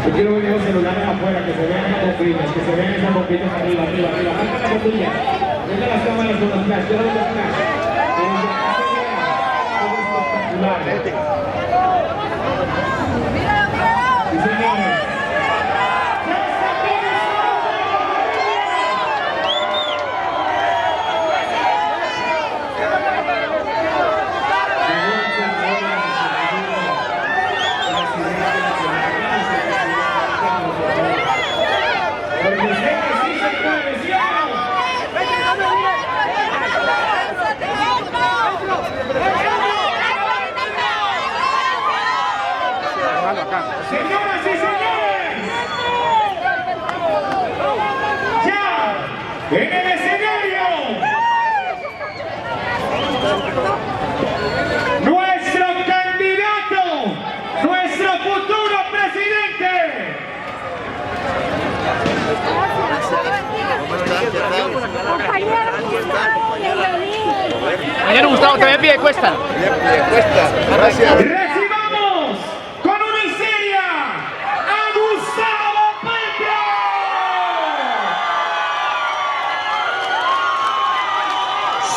Yo quiero ver los celulares afuera, que se vean esas bombillas, que se vean esas bombillas arriba, arriba, arriba. Marca la bombilla. Venga las cámaras con los flash, quiero ver los flash. Espectacular. Sí, señores. Señoras y señores, ya en el escenario, nuestro candidato, nuestro futuro presidente. Compañero Gustavo, también pide cuesta. Gracias. Recibamos con una histeria a Gustavo Petro.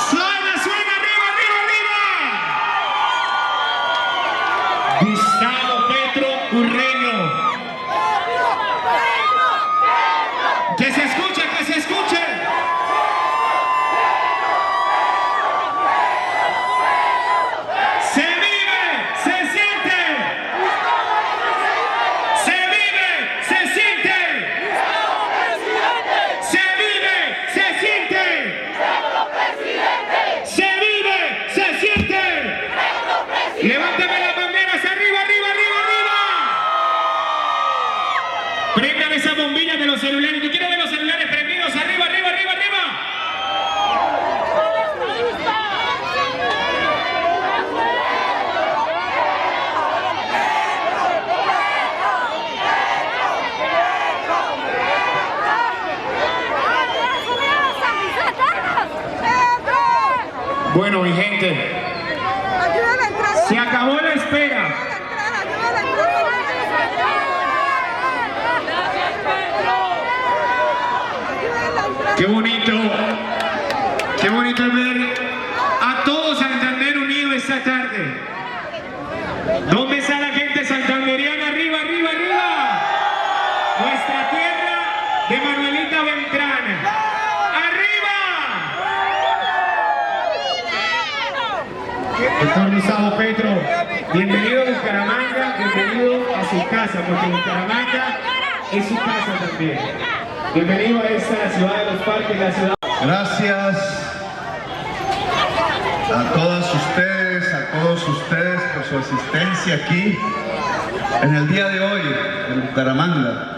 Suena, suena, arriba, arriba, arriba. Gustavo Petro Urreño. Que se escuche, que se escuche. Levántame las banderas, arriba, arriba, arriba, arriba. Prendan esas bombillas de los celulares. Yo quiero ver los celulares prendidos, arriba, arriba, arriba, arriba. Bueno, mi gente. Se acabó la espera. Qué bonito ver a todo Santander unido esta tarde. ¿Dónde está la gente santanderiana? Arriba, arriba, arriba. Nuestra tierra de Manuelita Beltrán. Doctor Gustavo Petro, bienvenido a Bucaramanga, bienvenido a su casa, porque Bucaramanga es su casa también. Bienvenido a esta ciudad de los parques, la ciudad. Gracias a todos ustedes por su asistencia aquí en el día de hoy en Bucaramanga,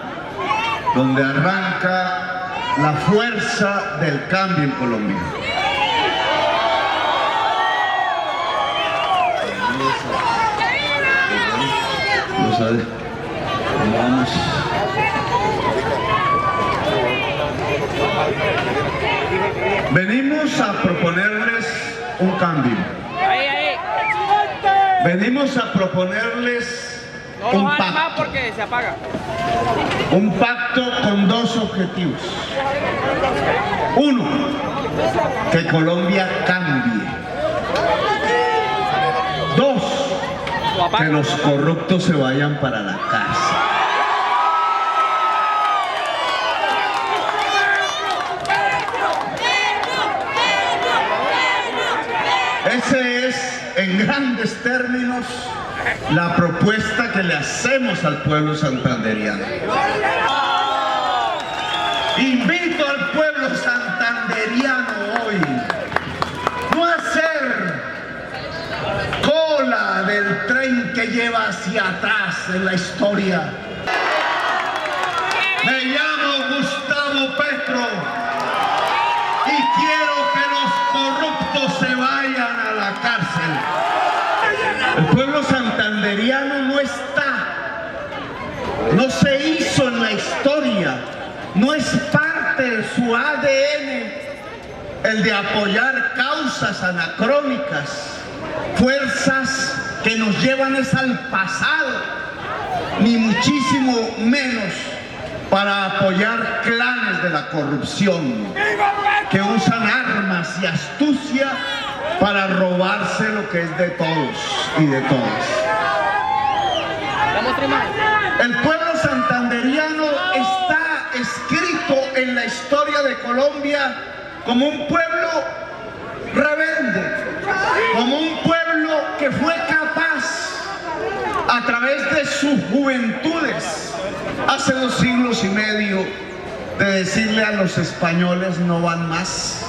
donde arranca la fuerza del cambio en Colombia. Vamos. Venimos a proponerles un cambio. Venimos a proponerles un pacto. Porque se apaga. Un pacto con dos objetivos. Uno, que Colombia cambie. Dos, que los corruptos se vayan para la cárcel. Ese es, en grandes términos, la propuesta que le hacemos al pueblo santanderiano. Invito al pueblo santanderiano hoy no a ser cola del tren que lleva hacia atrás en la historia, Me llamo Gustavo Petro y quiero que los corruptos se vayan a la cárcel. El pueblo santanderiano no se hizo en la historia, no es parte de su ADN el de apoyar causas anacrónicas, fuerzas que nos llevan al pasado, ni muchísimo menos para apoyar clanes de la corrupción que usan armas y astucia para robarse lo que es de todos y de todas. El pueblo santanderiano está escrito en la historia de Colombia como un pueblo rebelde, como un pueblo que fue capaz a través de sus juventudes hace 2 siglos y medio de decirle a los españoles no van más,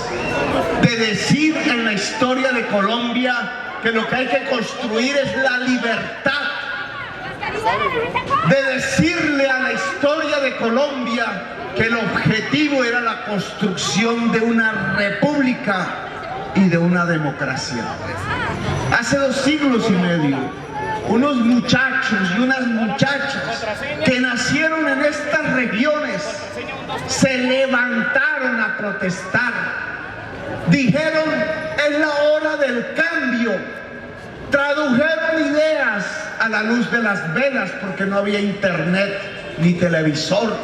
de decir en la historia de Colombia que lo que hay que construir es la libertad, de decirle a la historia de Colombia que el objetivo era la construcción de una república y de una democracia. Hace 2 siglos y medio, unos muchachos y unas muchachas que nacieron en estas regiones se levantaron a protestar. Dijeron, es la hora del cambio. Tradujeron ideas a la luz de las velas porque no había internet ni televisor.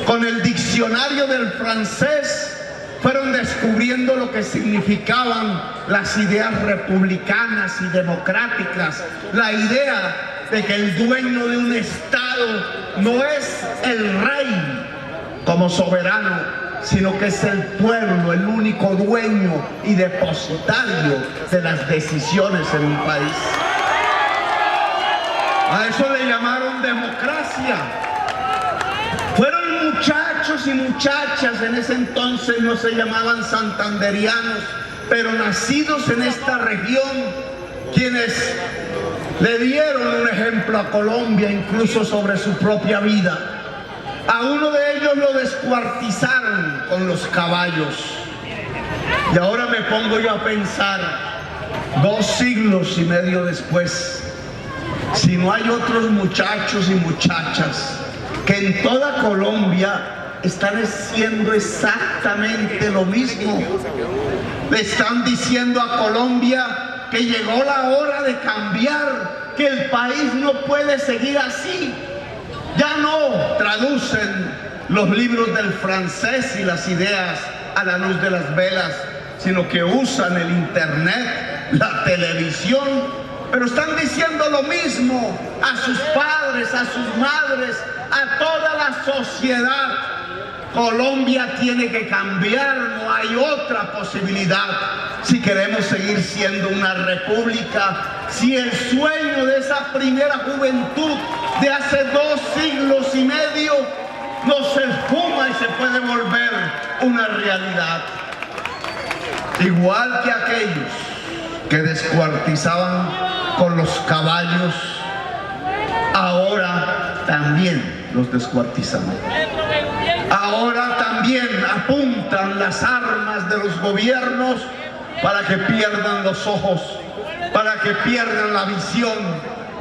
Con el diccionario del francés fueron descubriendo lo que significaban las ideas republicanas y democráticas, la idea de que el dueño de un estado no es el rey como soberano, sino que es el pueblo, el único dueño y depositario de las decisiones en un país. A eso le llamaron democracia. Fueron muchachos y muchachas, en ese entonces no se llamaban santanderianos, pero nacidos en esta región, quienes le dieron un ejemplo a Colombia, incluso sobre su propia vida. A uno de ellos lo descuartizaron con los caballos. Y ahora me pongo yo a pensar, 2 siglos y medio después, si no hay otros muchachos y muchachas que en toda Colombia están haciendo exactamente lo mismo. Le están diciendo a Colombia que llegó la hora de cambiar, que el país no puede seguir así. Ya no traducen los libros del francés y las ideas a la luz de las velas, sino que usan el internet, la televisión, pero están diciendo lo mismo a sus padres, a sus madres, a toda la sociedad. Colombia tiene que cambiar, no hay otra posibilidad si queremos seguir siendo una república, si el sueño de esa primera juventud de hace 2 siglos y medio no se esfuma y se puede volver una realidad. Igual que aquellos que descuartizaban con los caballos, ahora también los descuartizan. Ahora también apuntan las armas de los gobiernos para que pierdan los ojos, para que pierdan la visión,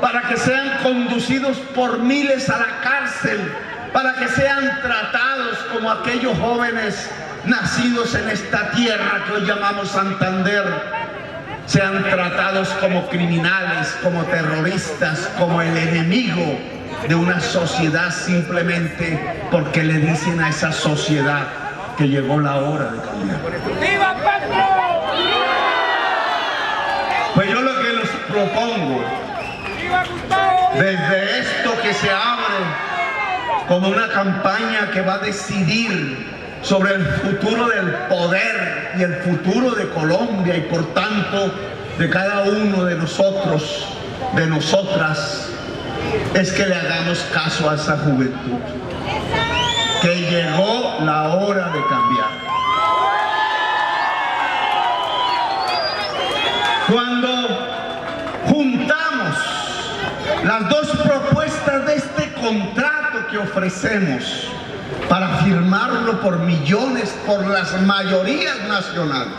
para que sean conducidos por miles a la cárcel, para que sean tratados como aquellos jóvenes nacidos en esta tierra que hoy llamamos Santander, sean tratados como criminales, como terroristas, como el enemigo de una sociedad, simplemente porque le dicen a esa sociedad que llegó la hora de cambiar. ¡Viva Petro! Pues yo lo que les propongo, desde esto que se abre como una campaña que va a decidir sobre el futuro del poder y el futuro de Colombia y por tanto de cada uno de nosotros, de nosotras, es que le hagamos caso a esa juventud, que llegó la hora de cambiar. Cuando juntamos las 2 propuestas de este contrato que ofrecemos, para firmarlo por millones, por las mayorías nacionales.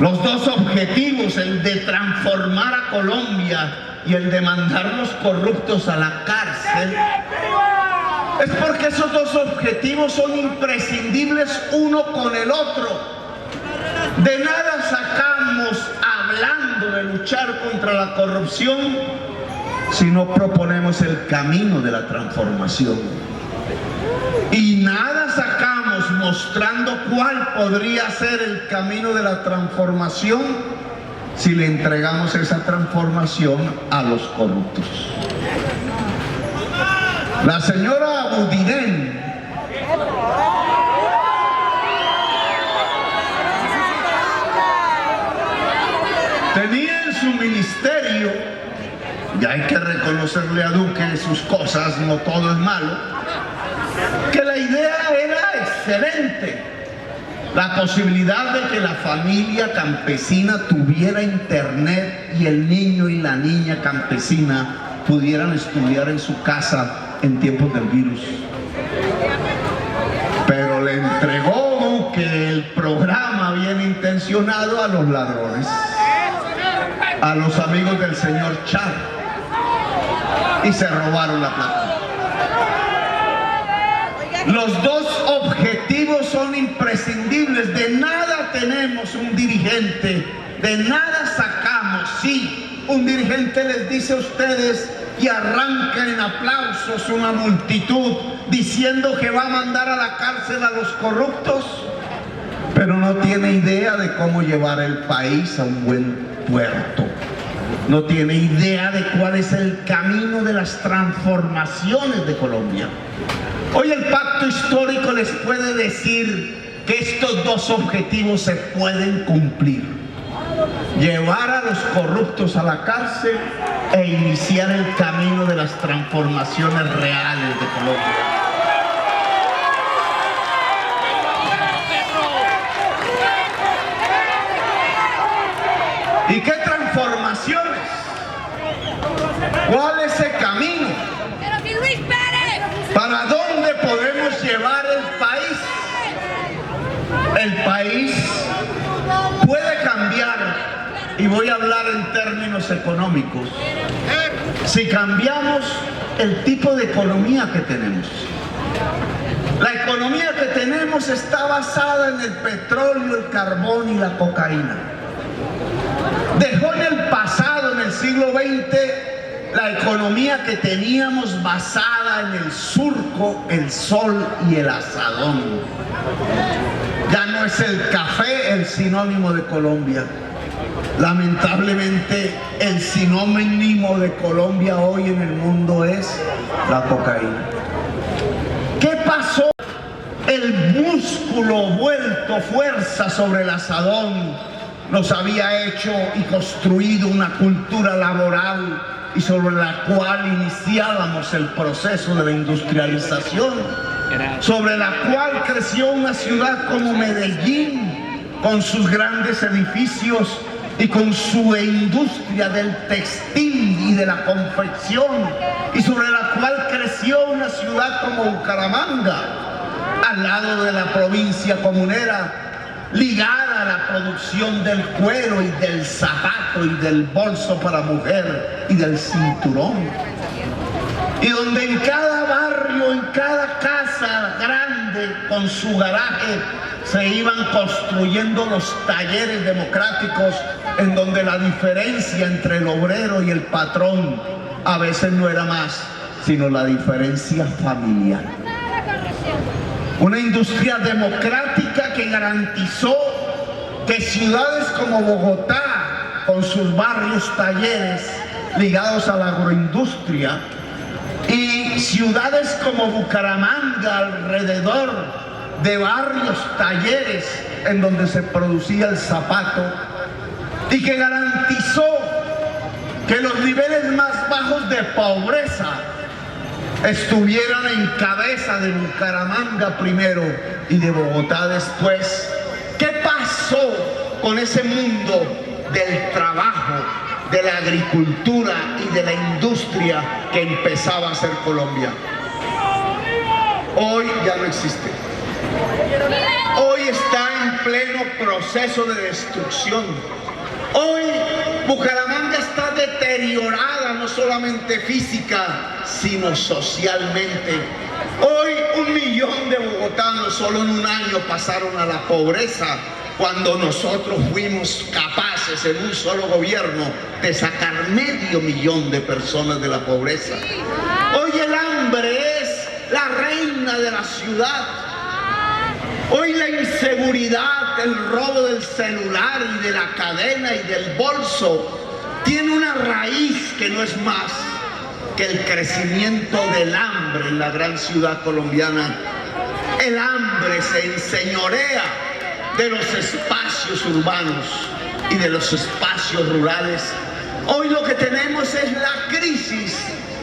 Los dos objetivos, el de transformar a Colombia y el de mandar los corruptos a la cárcel, es porque esos dos objetivos son imprescindibles uno con el otro. De nada sacamos hablando de luchar contra la corrupción si no proponemos el camino de la transformación. Y nada sacamos mostrando cuál podría ser el camino de la transformación si le entregamos esa transformación a los corruptos. La señora Boudin tenía en su ministerio, y hay que reconocerle a Duque sus cosas, no todo es malo, que la idea era excelente. La posibilidad de que la familia campesina tuviera internet y el niño y la niña campesina pudieran estudiar en su casa en tiempos del virus. Pero le entregó Duque el programa bien intencionado a los ladrones, a los amigos del señor Char, y se robaron la plata. Los dos objetivos son imprescindibles. De nada tenemos un dirigente, de nada sacamos. Sí, un dirigente les dice a ustedes y arranca en aplausos una multitud diciendo que va a mandar a la cárcel a los corruptos, pero no tiene idea de cómo llevar el país a un buen puerto. No tiene idea de cuál es el camino de las transformaciones de Colombia. Hoy el pacto histórico les puede decir que estos dos objetivos se pueden cumplir: llevar a los corruptos a la cárcel e iniciar el camino de las transformaciones reales de Colombia. ¿Y qué transformaciones? ¿Cuál es el camino? ¿Para dónde podemos llevar el país? El país puede cambiar, y voy a hablar en términos económicos, si cambiamos el tipo de economía que tenemos. La economía que tenemos está basada en el petróleo, el carbón y la cocaína. Dejó en el pasado, en el siglo XX, la economía que teníamos basada en el surco, el sol y el asadón. Ya no es el café el sinónimo de Colombia. Lamentablemente, el sinónimo de Colombia hoy en el mundo es la cocaína. ¿Qué pasó? El músculo vuelto fuerza sobre el asadón nos había hecho y construido una cultura laboral y sobre la cual iniciábamos el proceso de la industrialización, sobre la cual creció una ciudad como Medellín, con sus grandes edificios y con su industria del textil y de la confección, y sobre la cual creció una ciudad como Bucaramanga, al lado de la provincia comunera, ligada a la producción del cuero y del zapato y del bolso para mujer y del cinturón, y donde en cada barrio, en cada casa grande con su garaje se iban construyendo los talleres democráticos, en donde la diferencia entre el obrero y el patrón a veces no era más sino la diferencia familiar. Una industria democrática que garantizó que ciudades como Bogotá, con sus barrios talleres ligados a la agroindustria, y ciudades como Bucaramanga, alrededor de barrios talleres en donde se producía el zapato, y que garantizó que los niveles más bajos de pobreza estuvieran en cabeza de Bucaramanga primero y de Bogotá después. ¿Qué pasó con ese mundo del trabajo, de la agricultura y de la industria que empezaba a ser Colombia? hoy ya no existe. Hoy está en pleno proceso de destrucción. Hoy Bucaramanga está deteriorada, no solamente física, sino socialmente. Hoy 1 millón de bogotanos solo en un año pasaron a la pobreza, cuando nosotros fuimos capaces en un solo gobierno de sacar 500.000 de personas de la pobreza. Hoy el hambre es la reina de la ciudad. Hoy la inseguridad, el robo del celular y de la cadena y del bolso tiene una raíz que no es más que el crecimiento del hambre en la gran ciudad colombiana. El hambre se enseñorea de los espacios urbanos y de los espacios rurales. Hoy lo que tenemos es la crisis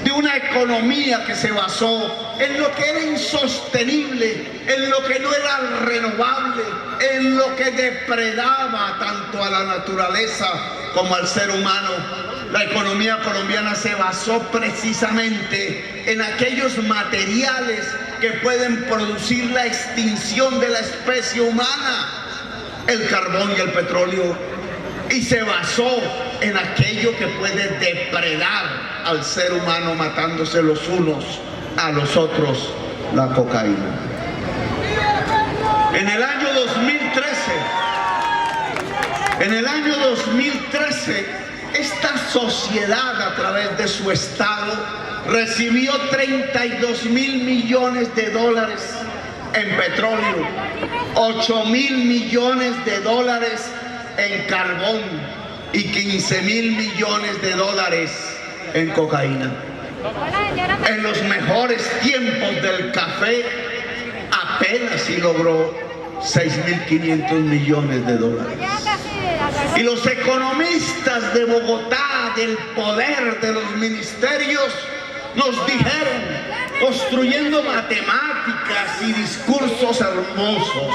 de una economía que se basó en lo que era insostenible, en lo que no era renovable, en lo que depredaba tanto a la naturaleza como al ser humano. La economía colombiana se basó precisamente en aquellos materiales que pueden producir la extinción de la especie humana, el carbón y el petróleo, y se basó en aquello que puede depredar al ser humano matándose los unos a los otros, la cocaína. En el año 2013, esta sociedad a través de su Estado recibió 32.000 millones de dólares en petróleo, 8.000 millones de dólares en carbón y 15.000 millones de dólares en cocaína. En los mejores tiempos del café apenas si logró 6.500 millones de dólares. Y los economistas de Bogotá, del poder de los ministerios, nos dijeron, construyendo matemáticas y discursos hermosos,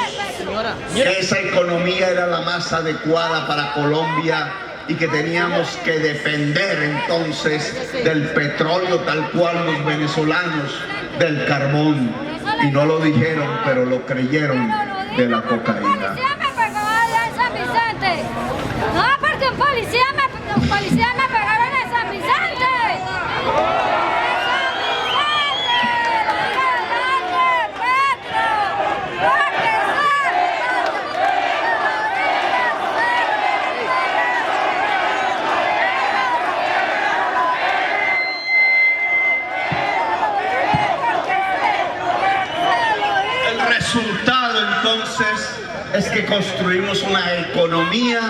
que esa economía era la más adecuada para Colombia y que teníamos que depender entonces del petróleo, tal cual los venezolanos del carbón. Y no lo dijeron, pero lo creyeron, de la cocaína. No, porque un policía me pegaron en San Vicente. El resultado entonces es que construimos una economía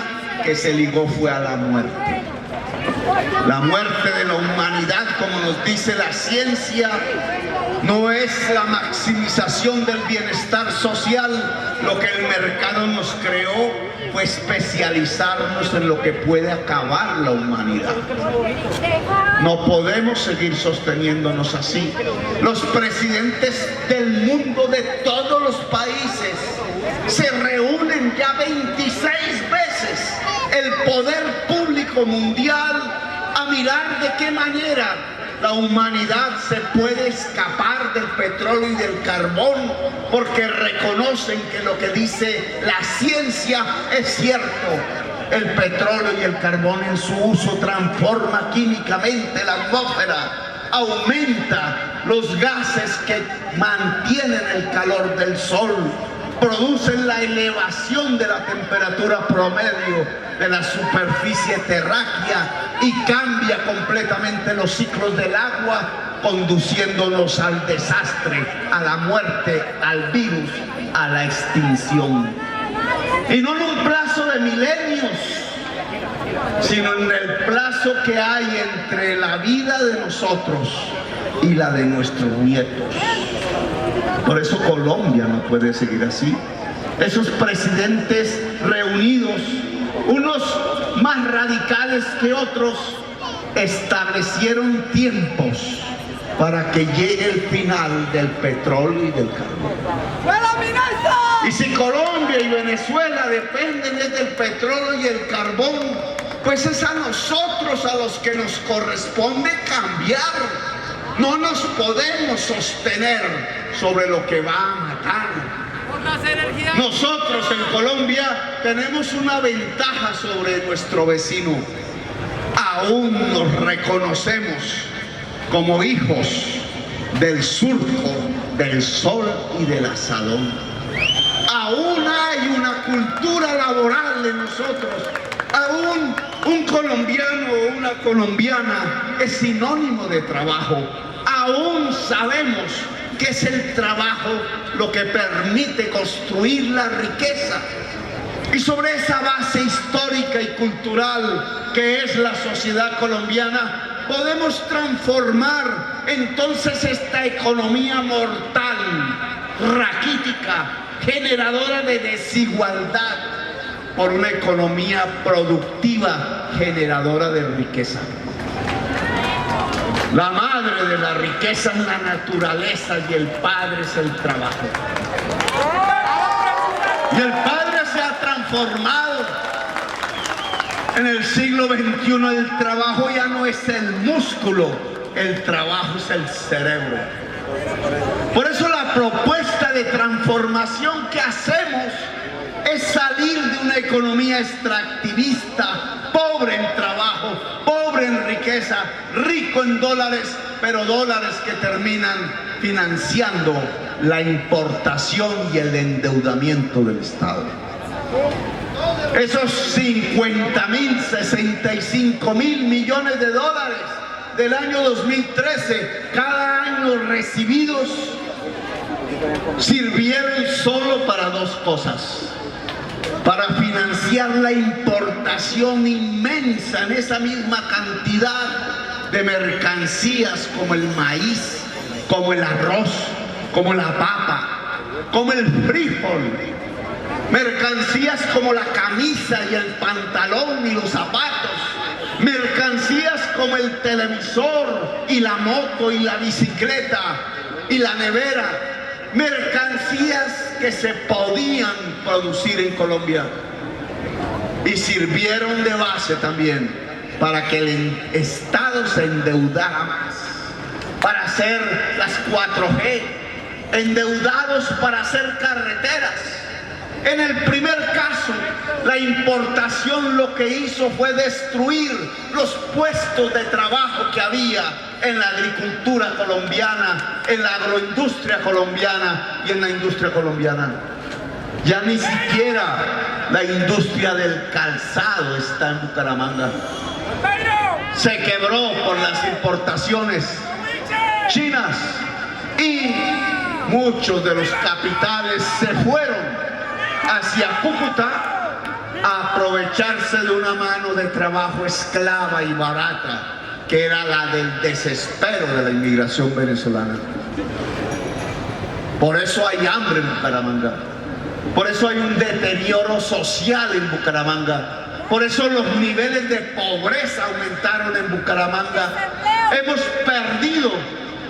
que se ligó fue a la muerte. La muerte de la humanidad, como nos dice la ciencia, no es la maximización del bienestar social. Lo que el mercado nos creó fue especializarnos en lo que puede acabar la humanidad. No podemos seguir sosteniéndonos así. Los presidentes del mundo, de todos los países, se reúnen ya 26 veces el poder público mundial a mirar de qué manera la humanidad se puede escapar del petróleo y del carbón, porque reconocen que lo que dice la ciencia es cierto. El petróleo y el carbón en su uso transforma químicamente la atmósfera, aumenta los gases que mantienen el calor del sol, producen la elevación de la temperatura promedio de la superficie terráquea y cambia completamente los ciclos del agua, conduciéndonos al desastre, a la muerte, al virus, a la extinción. Y no en un plazo de milenios, sino en el plazo que hay entre la vida de nosotros y la de nuestros nietos. Por eso Colombia no puede seguir así. Esos presidentes reunidos, unos más radicales que otros, establecieron tiempos para que llegue el final del petróleo y del carbón. Y si Colombia y Venezuela dependen del petróleo y el carbón, pues es a nosotros a los que nos corresponde cambiar No nos podemos sostener sobre lo que va a matar. Nosotros en Colombia tenemos una ventaja sobre nuestro vecino. Aún nos reconocemos como hijos del surco, del sol y del asadón. Aún hay una cultura laboral en nosotros. Aún un colombiano o una colombiana es sinónimo de trabajo. Aún sabemos que es el trabajo lo que permite construir la riqueza. Y sobre esa base histórica y cultural que es la sociedad colombiana, podemos transformar entonces esta economía mortal, raquítica, generadora de desigualdad, por una economía productiva, generadora de riqueza. La madre de la riqueza es la naturaleza y el padre es el trabajo. Y el padre se ha transformado. En el siglo XXI el trabajo ya no es el músculo, el trabajo es el cerebro. Por eso la propuesta de transformación que hacemos es salir de una economía extractivista, pobre en trabajo, pobre en riqueza, rico en dólares, pero dólares que terminan financiando la importación y el endeudamiento del Estado. Esos 50.000, 65.000 millones de dólares del año 2013, cada año recibidos, sirvieron solo para dos cosas: para financiar la importación inmensa en esa misma cantidad de mercancías como el maíz, como el arroz, como la papa, como el frijol, mercancías como la camisa y el pantalón y los zapatos, mercancías como el televisor y la moto y la bicicleta y la nevera, mercancías que se podían producir en Colombia y sirvieron de base también para que el Estado se endeudara más, para hacer las 4G, endeudados para hacer carreteras. En el primer caso, la importación lo que hizo fue destruir los puestos de trabajo que había en la agricultura colombiana, en la agroindustria colombiana y en la industria colombiana. Ya ni siquiera la industria del calzado está en Bucaramanga. Se quebró por las importaciones chinas y muchos de los capitales se fueron hacia Cúcuta a aprovecharse de una mano de trabajo esclava y barata, que era la del desespero de la inmigración venezolana. Por eso hay hambre en Bucaramanga, por eso hay un deterioro social en Bucaramanga, por eso los niveles de pobreza aumentaron en Bucaramanga. Hemos perdido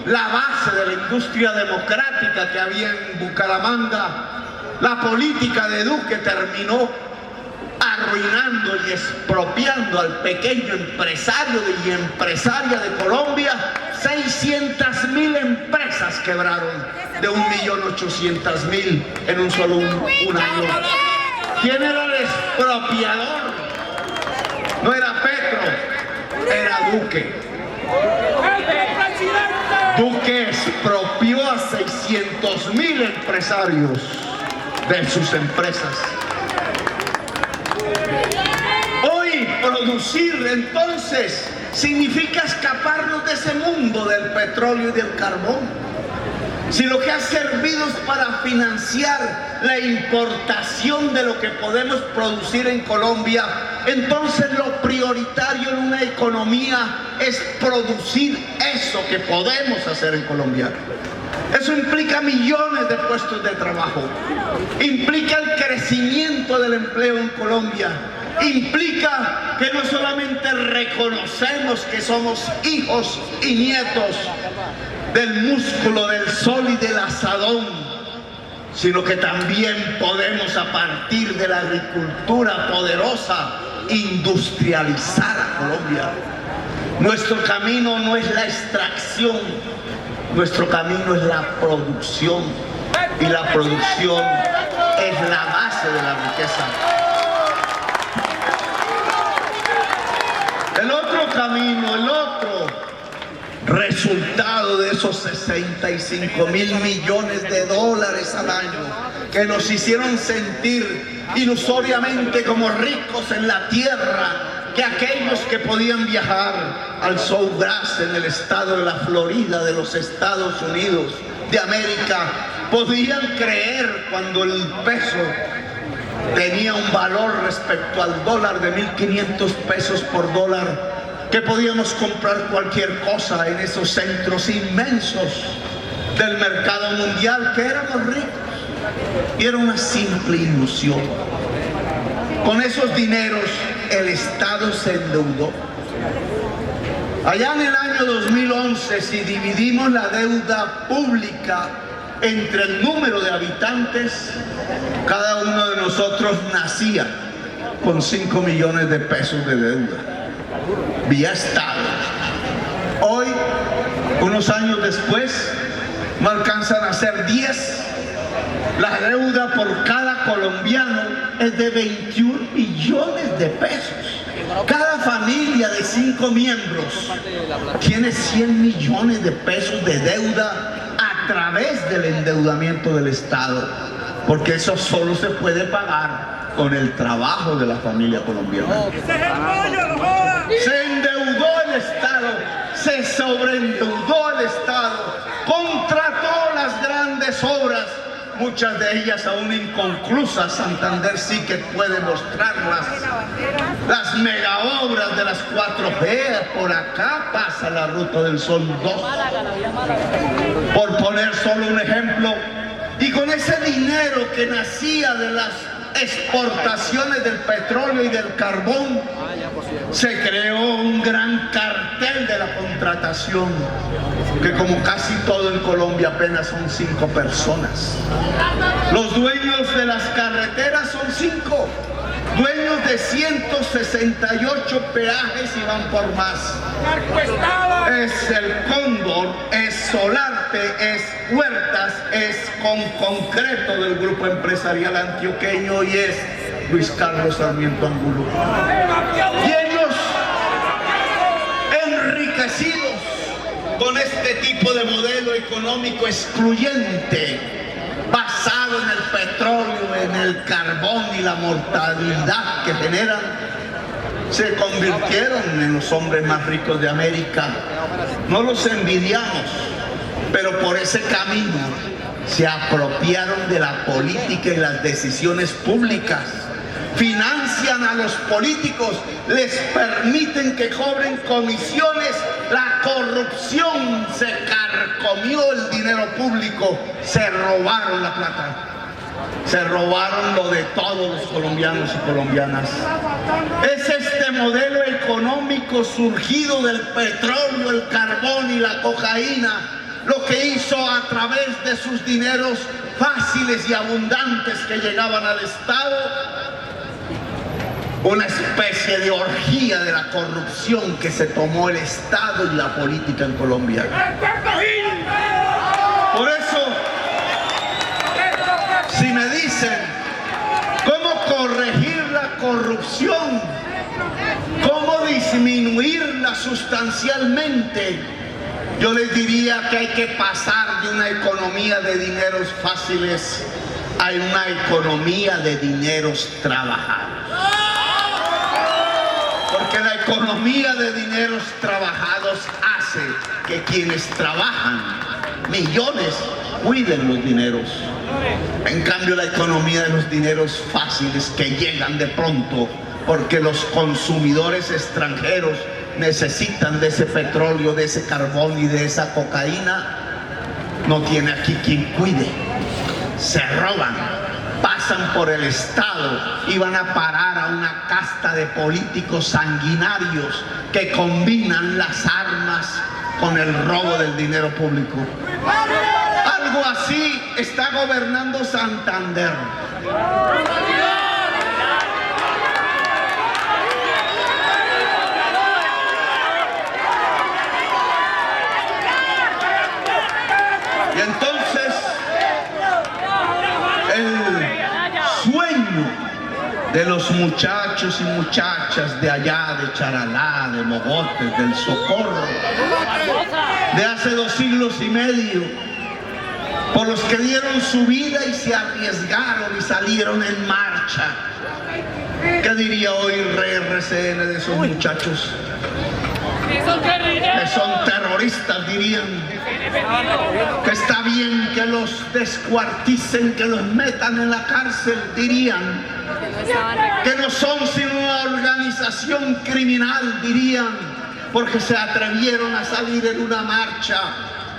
la base de la industria democrática que había en Bucaramanga. La política de Duque terminó arruinando y expropiando al pequeño empresario y empresaria de Colombia. 600.000 empresas quebraron, de 1.800.000 en un solo un año. ¿Quién era el expropiador? No era Petro, era Duque. Duque expropió a 600.000 empresarios de sus empresas. Hoy producir entonces significa escaparnos de ese mundo del petróleo y del carbón. Si lo que ha servido es para financiar la importación de lo que podemos producir en Colombia, entonces lo prioritario en una economía es producir eso que podemos hacer en Colombia. Eso implica millones de puestos de trabajo, implica el crecimiento del empleo en Colombia, implica que no solamente reconocemos que somos hijos y nietos del músculo, del sol y del asadón, sino que también podemos, a partir de la agricultura poderosa, industrializar a Colombia. Nuestro camino no es la extracción Nuestro camino es la producción y la producción es la base de la riqueza. El otro camino, el otro resultado de esos 65.000 millones de dólares al año que nos hicieron sentir ilusoriamente como ricos en la tierra, que aquellos que podían viajar al Showgrass en el estado de la Florida de los Estados Unidos de América podían creer cuando el peso tenía un valor respecto al dólar de 1.500 pesos por dólar, que podíamos comprar cualquier cosa en esos centros inmensos del mercado mundial, que éramos ricos. Y era una simple ilusión. Con esos dineros el Estado se endeudó. Allá en el año 2011, si dividimos la deuda pública entre el número de habitantes, cada uno de nosotros nacía con 5 millones de pesos de deuda vía Estado. Hoy, unos años después, no alcanzan a ser 10. La deuda por cada colombiano es de 21 millones de pesos. Cada familia de 5 miembros tiene 100 millones de pesos de deuda a través del endeudamiento del Estado, porque eso solo se puede pagar con el trabajo de la familia colombiana. Se endeudó el Estado, se sobreendeudó el Estado, contrató las grandes obras, muchas de ellas aún inconclusas. Santander sí que puede mostrarlas. Las mega obras de las 4G, por acá pasa la Ruta del Sol 2, por poner solo un ejemplo. Y con ese dinero que nacía de las exportaciones del petróleo y del carbón, se creó un gran cartel de la contratación, que como casi todo en Colombia apenas son 5 personas. Los dueños de las carreteras son 5, dueños de 168 peajes y van por más. Es el Cóndor, es Solarte, es Huertas, es Concreto del grupo empresarial antioqueño y es Luis Carlos Sarmiento Angulo. Y ellos, enriquecidos con este tipo de modelo económico excluyente, basado en el petróleo, en el carbón y la mortalidad que generan, se convirtieron en los hombres más ricos de América. No los envidiamos, pero por ese camino se apropiaron de la política y las decisiones públicas. Financian a los políticos, les permiten que cobren comisiones. La corrupción se carcomió el dinero público, se robaron la plata, se robaron lo de todos los colombianos y colombianas. Es este modelo económico surgido del petróleo, el carbón y la cocaína lo que hizo a través de sus dineros fáciles y abundantes que llegaban al Estado una especie de orgía de la corrupción que se tomó el Estado y la política en Colombia. Por eso, si me dicen cómo corregir la corrupción, cómo disminuirla sustancialmente, yo les diría que hay que pasar de una economía de dineros fáciles a una economía de dineros trabajados. Porque la economía de dineros trabajados hace que quienes trabajan, millones, cuiden los dineros. En cambio, la economía de los dineros fáciles que llegan de pronto porque los consumidores extranjeros necesitan de ese petróleo, de ese carbón y de esa cocaína, no tiene aquí quien cuide. Se roban, pasan por el Estado y van a parar a una casta de políticos sanguinarios que combinan las armas con el robo del dinero público. Algo así está gobernando Santander. de los muchachos y muchachas de allá, de Charalá, de Mogotes, del Socorro, de hace 2 siglos y medio, por los que dieron su vida y se arriesgaron y salieron en marcha. ¿Qué diría hoy RCN de esos muchachos? Que son terroristas, dirían. Que está bien que los descuarticen, que los metan en la cárcel, dirían. Que no son sino una organización criminal, dirían, porque se atrevieron a salir en una marcha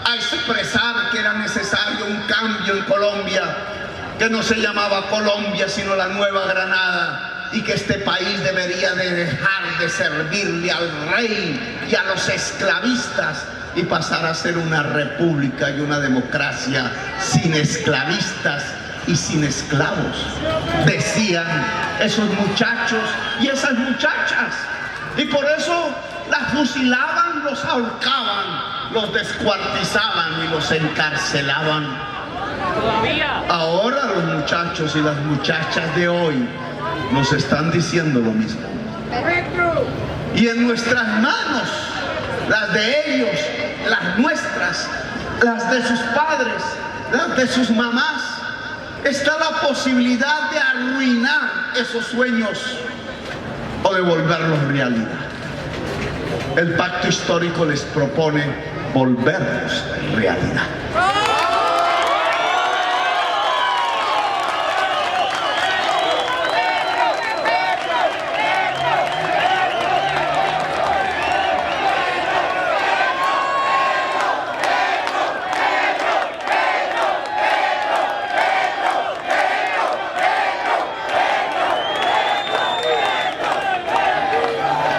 a expresar que era necesario un cambio en Colombia, que no se llamaba Colombia sino la Nueva Granada, y que este país debería de dejar de servirle al rey y a los esclavistas y pasar a ser una república y una democracia sin esclavistas y sin esclavos, decían esos muchachos y esas muchachas, y por eso las fusilaban, los ahorcaban, los descuartizaban y los encarcelaban. Ahora los muchachos y las muchachas de hoy nos están diciendo lo mismo. Y en nuestras manos, las de ellos, las nuestras, las de sus padres, las de sus mamás, está la posibilidad de arruinar esos sueños o de volverlos realidad. El pacto histórico les propone volverlos realidad.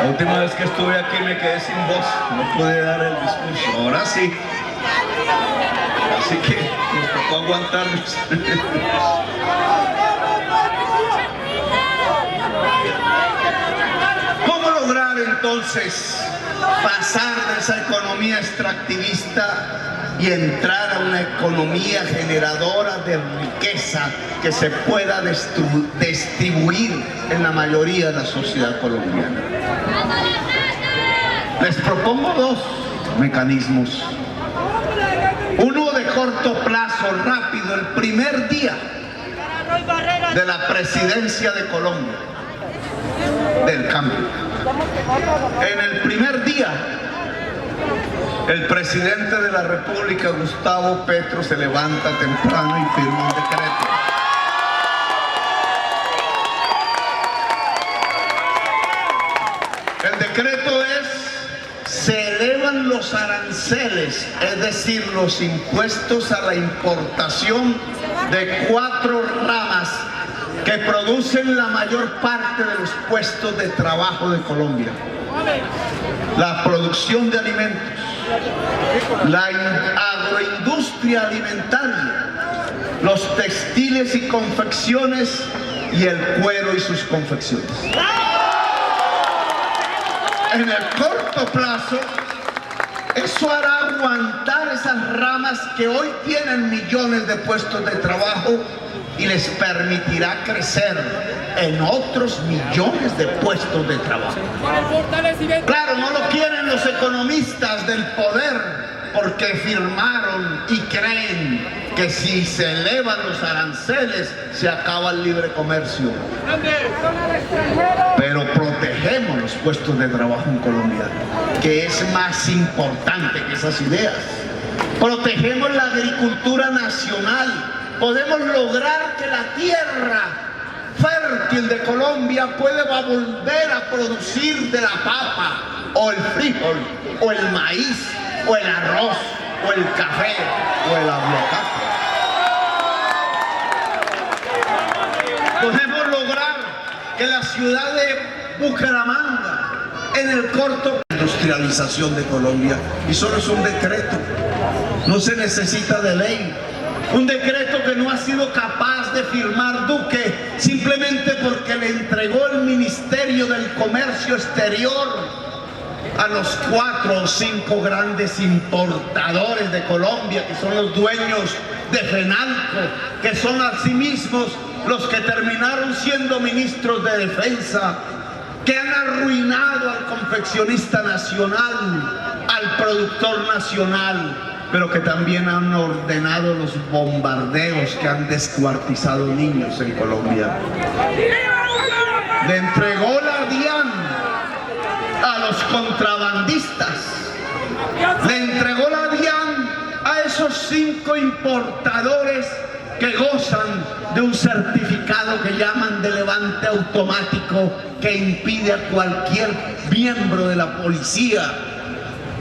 La última vez que estuve aquí me quedé sin voz, no pude dar el discurso, ahora sí. Así que nos tocó aguantarnos. ¿Cómo lograr entonces pasar de esa economía extractivista y entrar a una economía generadora de riqueza que se pueda distribuir en la mayoría de la sociedad colombiana? Les propongo 2 mecanismos. Uno de corto plazo, rápido, el primer día de la presidencia de Colombia, del cambio. En el primer día, el presidente de la República, Gustavo Petro, se levanta temprano y firma un decreto. El decreto es: se elevan los aranceles, es decir, los impuestos a la importación de 4 ramas que producen la mayor parte de los puestos de trabajo de Colombia: la producción de alimentos, la agroindustria alimentaria, los textiles y confecciones y el cuero y sus confecciones. En el corto plazo, eso hará aguantar esas ramas que hoy tienen millones de puestos de trabajo y les permitirá crecer en otros millones de puestos de trabajo. Claro, no lo quieren los economistas del poder, porque firmaron y creen que si se elevan los aranceles se acaba el libre comercio. Pero protegemos los puestos de trabajo en Colombia, que es más importante que esas ideas. Protegemos la agricultura nacional. Podemos lograr que la tierra fértil de Colombia pueda volver a producir de la papa, o el frijol, o el maíz, o el arroz, o el café, o el aguacate. Podemos lograr que la ciudad de Bucaramanga, en el corto, industrialización de Colombia, y solo es un decreto, no se necesita de ley. Un decreto que no ha sido capaz de firmar Duque, simplemente porque le entregó el Ministerio del Comercio Exterior a los 4 o 5 grandes importadores de Colombia, que son los dueños de FENALCO, que son asimismo los que terminaron siendo ministros de defensa, que han arruinado al confeccionista nacional, al productor nacional, pero que también han ordenado los bombardeos que han descuartizado niños en Colombia. Le entregó la DIAN a los contrabandistas, le entregó la DIAN a esos 5 importadores que gozan de un certificado que llaman de levante automático, que impide a cualquier miembro de la policía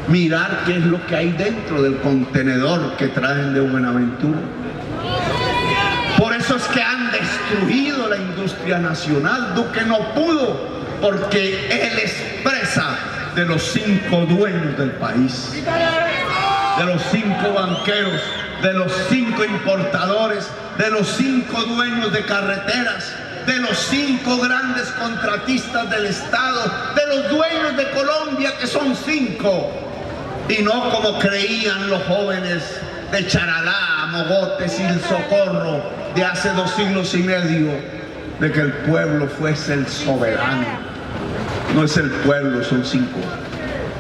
mirar qué es lo que hay dentro del contenedor que traen de Buenaventura. Por eso es que han destruido la industria nacional. Duque no pudo, porque él es presa de los 5 dueños del país, de los 5 banqueros, de los 5 importadores, de los 5 dueños de carreteras, de los 5 grandes contratistas del Estado, de los dueños de Colombia, que son 5. Y no como creían los jóvenes de Charalá, Mogotes y el Socorro de hace 2 siglos y medio, de que el pueblo fuese el soberano. No es el pueblo, son 5.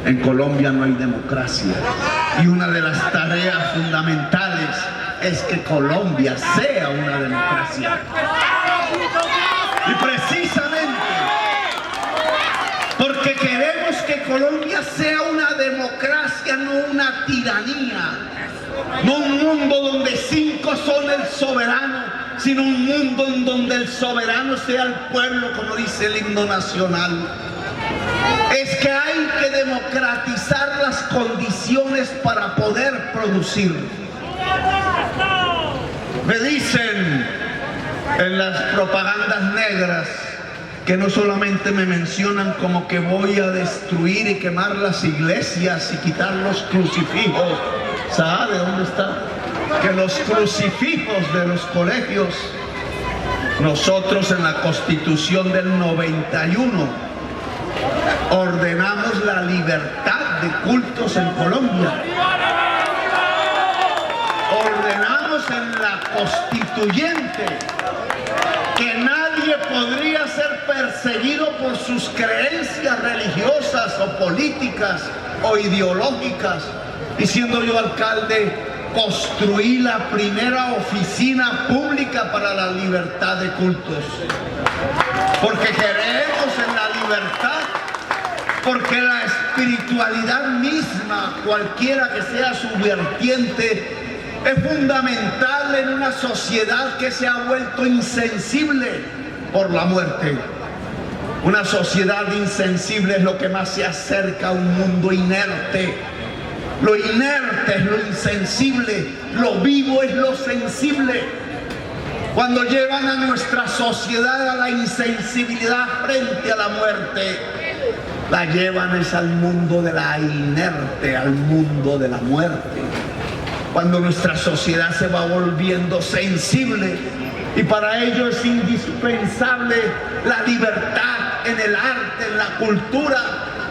En Colombia no hay democracia. Y una de las tareas fundamentales es que Colombia sea una democracia. Y precisamente porque queremos que Colombia sea una democracia, no una tiranía, no un mundo donde 5 son el soberano, sino un mundo en donde el soberano sea el pueblo, como dice el himno nacional. Es que hay que democratizar las condiciones para poder producir. Me dicen en las propagandas negras que no solamente me mencionan como que voy a destruir y quemar las iglesias y quitar los crucifijos. ¿Sabe dónde está? Que los crucifijos de los colegios, nosotros en la Constitución del 91 ordenamos la libertad de cultos en Colombia. Ordenamos en la Constituyente que nadie podría ser perseguido por sus creencias religiosas o políticas o ideológicas. Y siendo yo alcalde, construí la primera oficina pública para la libertad de cultos. Porque creemos en la libertad, porque la espiritualidad misma, cualquiera que sea su vertiente, es fundamental en una sociedad que se ha vuelto insensible por la muerte. Una sociedad insensible es lo que más se acerca a un mundo inerte. Lo inerte es lo insensible, lo vivo es lo sensible. Cuando llevan a nuestra sociedad a la insensibilidad frente a la muerte, la llevan es al mundo de la inerte, al mundo de la muerte. Cuando nuestra sociedad se va volviendo sensible, y para ello es indispensable la libertad en el arte, en la cultura.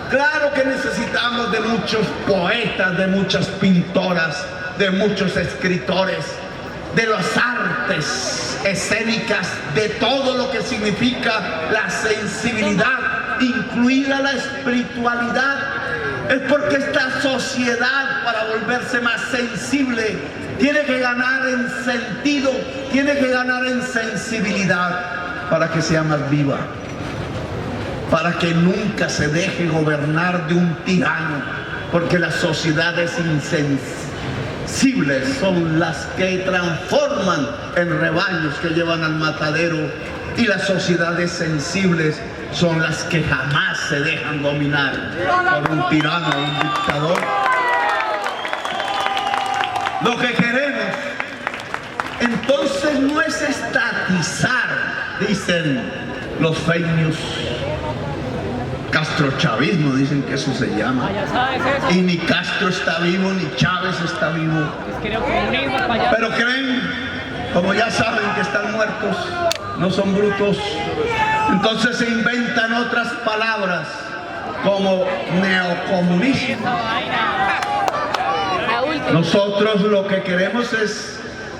Claro que necesitamos de muchos poetas, de muchas pintoras, de muchos escritores, de las artes escénicas, de todo lo que significa la sensibilidad, incluida la espiritualidad. Es porque esta sociedad, para volverse más sensible, tiene que ganar en sentido, tiene que ganar en sensibilidad para que sea más viva, para que nunca se deje gobernar de un tirano, porque las sociedades insensibles son las que transforman en rebaños que llevan al matadero, y las sociedades sensibles son las que jamás se dejan dominar por un tirano o un dictador. Lo que queremos entonces no es estatizar, dicen los fake news, castrochavismo, dicen que eso se llama, y ni Castro está vivo ni Chávez está vivo, pero creen, como ya saben que están muertos, no son brutos, entonces se inventan otras palabras como neocomunismo. Nosotros lo que queremos es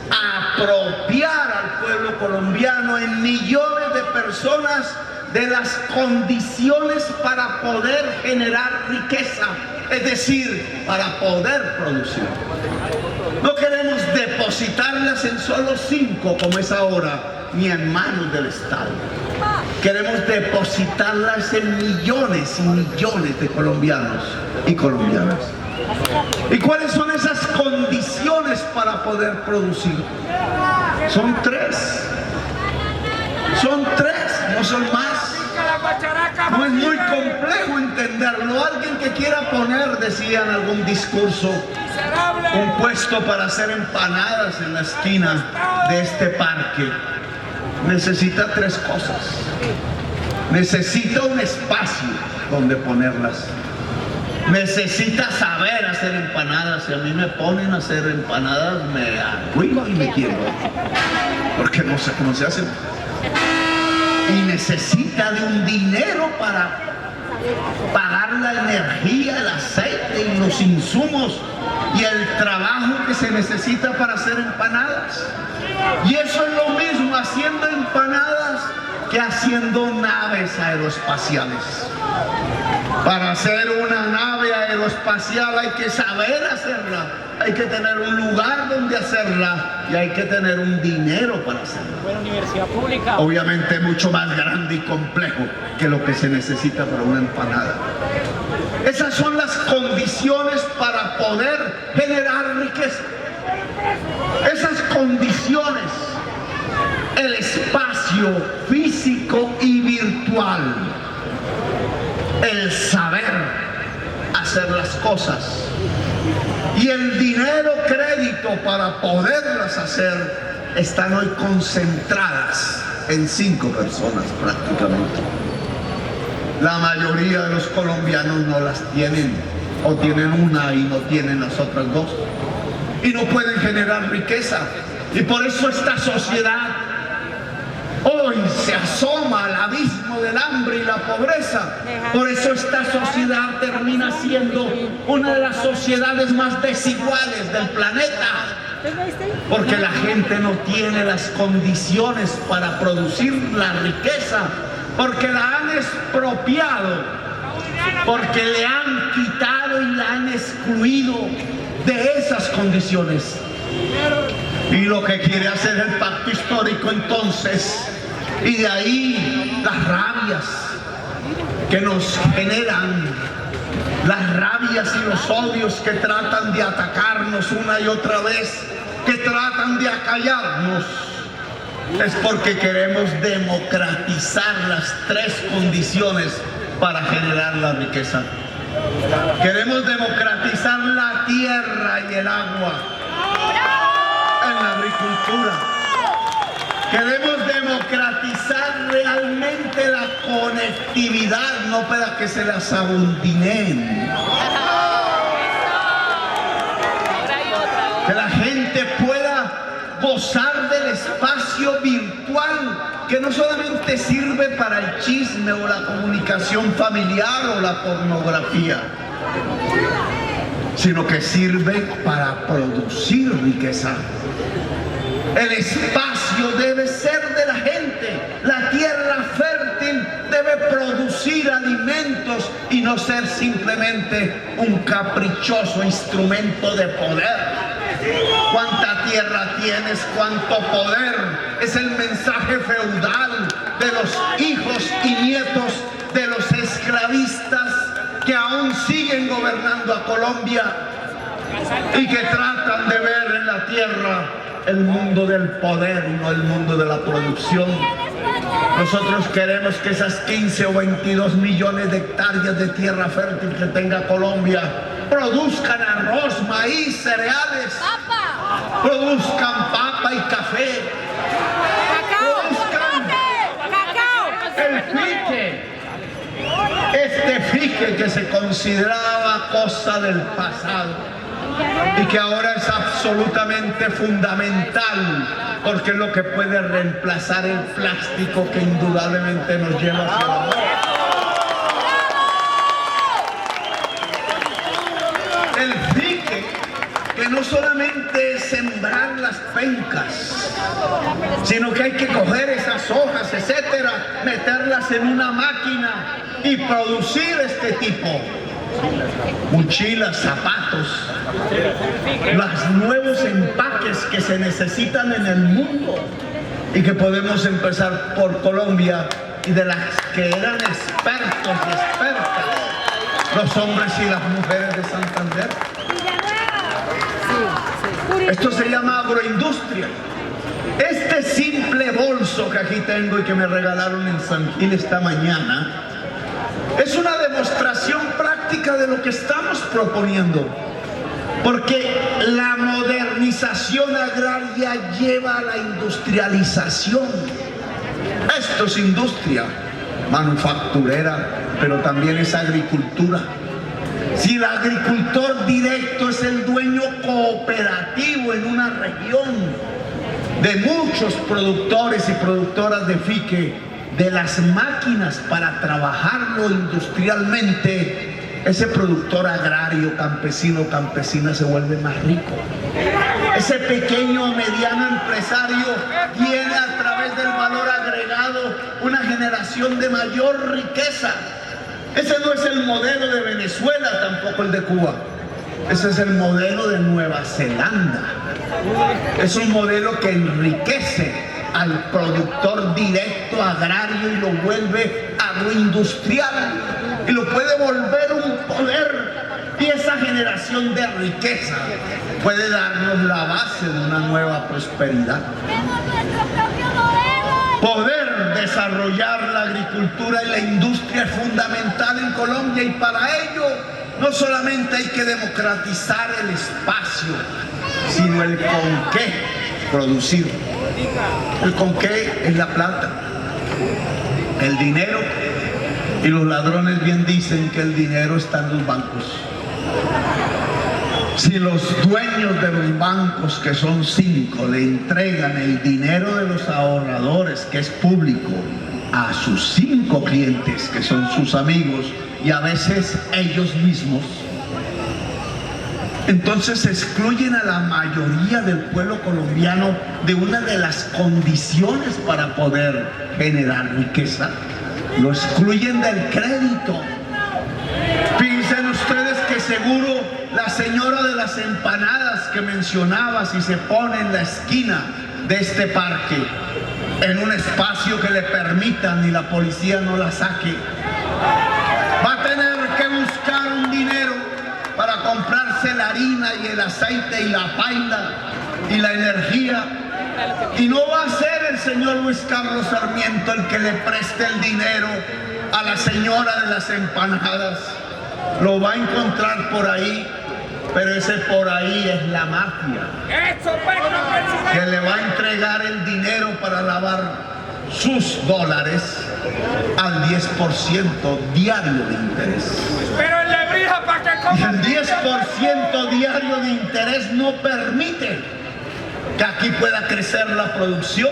apropiar al pueblo colombiano, en millones de personas, de las condiciones para poder generar riqueza, es decir, para poder producir. No queremos depositarlas en solo 5 como es ahora, ni en manos del Estado. Queremos depositarlas en millones y millones de colombianos y colombianas. ¿Y cuáles son esas condiciones para poder producir? Son 3. Son 3, no son más. No es muy complejo entenderlo. Alguien que quiera poner, decía en algún discurso, un puesto para hacer empanadas en la esquina de este parque, necesita 3 cosas. Necesita un espacio donde ponerlas. Necesita saber hacer empanadas. Si a mí me ponen a hacer empanadas, me arruino y me quiebro, porque no sé cómo se hacen. Y necesita de un dinero para pagar la energía, el aceite y los insumos y el trabajo que se necesita para hacer empanadas. Y eso es lo mismo haciendo empanadas que haciendo naves aeroespaciales. Para hacer una nave aeroespacial hay que saber hacerla, hay que tener un lugar donde hacerla y hay que tener un dinero para hacerla. Buena universidad pública. Obviamente mucho más grande y complejo que lo que se necesita para una empanada. Esas son las condiciones para poder generar riqueza. Esas condiciones, el espacio físico y virtual, el saber hacer las cosas y el dinero crédito para poderlas hacer están hoy concentradas en 5 personas prácticamente. La mayoría de los colombianos no las tienen, o tienen una y no tienen las otras 2, y no pueden generar riqueza. Y por eso esta sociedad hoy se asoma al abismo del hambre y la pobreza. Por eso esta sociedad termina siendo una de las sociedades más desiguales del planeta. Porque la gente no tiene las condiciones para producir la riqueza, porque la han expropiado, porque le han quitado y la han excluido de esas condiciones. Y lo que quiere hacer el pacto histórico entonces, y de ahí las rabias que nos generan, las rabias y los odios que tratan de atacarnos una y otra vez, que tratan de acallarnos, es porque queremos democratizar las 3 condiciones para generar la riqueza. Queremos democratizar la tierra y el agua en la agricultura. Queremos democratizar realmente la conectividad, no para que se las abundinen. Que la gente pueda gozar del espacio virtual, que no solamente sirve para el chisme o la comunicación familiar o la pornografía, sino que sirve para producir riqueza. El espacio debe ser de la gente, la tierra fértil debe producir alimentos y no ser simplemente un caprichoso instrumento de poder. Cuánta tierra tienes, cuánto poder, es el mensaje feudal de los hijos y nietos de los esclavistas que aún siguen gobernando a Colombia y que tratan de ver en la tierra el mundo del poder y no el mundo de la producción. Nosotros queremos que esas 15 o 22 millones de hectáreas de tierra fértil que tenga Colombia produzcan arroz, maíz, cereales, produzcan papa y café, produzcan el fique, este fique que se consideraba cosa del pasado y que ahora es absolutamente fundamental, porque es lo que puede reemplazar el plástico que indudablemente nos lleva hacia la muerte. El fique, que no solamente es sembrar sembrar las pencas, sino que hay que coger esas hojas, etcétera, meterlas en una máquina y producir este tipo. Mochilas, zapatos, los nuevos empaques que se necesitan en el mundo y que podemos empezar por Colombia, y de las que eran expertos y expertas, los hombres y las mujeres de Santander. Esto se llama agroindustria. Este simple bolso que aquí tengo y que me regalaron en San Gil esta mañana es una demostración práctica de lo que estamos proponiendo, porque la modernización agraria lleva a la industrialización. Esto es industria manufacturera, pero también es agricultura. Si el agricultor directo es el dueño cooperativo en una región de muchos productores y productoras de fique, de las máquinas para trabajarlo industrialmente, ese productor agrario, campesino, campesina se vuelve más rico. Ese pequeño o mediano empresario tiene a través del valor agregado una generación de mayor riqueza. Ese no es el modelo de Venezuela, tampoco el de Cuba. Ese es el modelo de Nueva Zelanda. Es un modelo que enriquece al productor directo agrario y lo vuelve agroindustrial y lo puede volver un poder, y esa generación de riqueza puede darnos la base de una nueva prosperidad. Poder desarrollar la agricultura y la industria es fundamental en Colombia, y para ello no solamente hay que democratizar el espacio, sino el con qué producir. El con qué es la plata, el dinero, y los ladrones bien dicen que el dinero está en los bancos. Si los dueños de los bancos, que son 5, le entregan el dinero de los ahorradores, que es público, a sus 5 clientes, que son sus amigos y a veces ellos mismos, entonces excluyen a la mayoría del pueblo colombiano de una de las condiciones para poder generar riqueza. Lo excluyen del crédito. Piensen ustedes que seguro la señora de las empanadas que mencionaba, si se pone en la esquina de este parque, en un espacio que le permitan y la policía no la saque, va a tener que buscar un dinero para comprarse la harina y el aceite y la paila y la energía, y no va a ser el señor Luis Carlos Sarmiento el que le preste el dinero a la señora de las empanadas. Lo va a encontrar por ahí, pero ese por ahí es la mafia que le va a entregar el dinero para lavar sus dólares al 10% diario de interés. Pero en Lebrija, ¿para qué coman? Y el 10% diario de interés no permite que aquí pueda crecer la producción.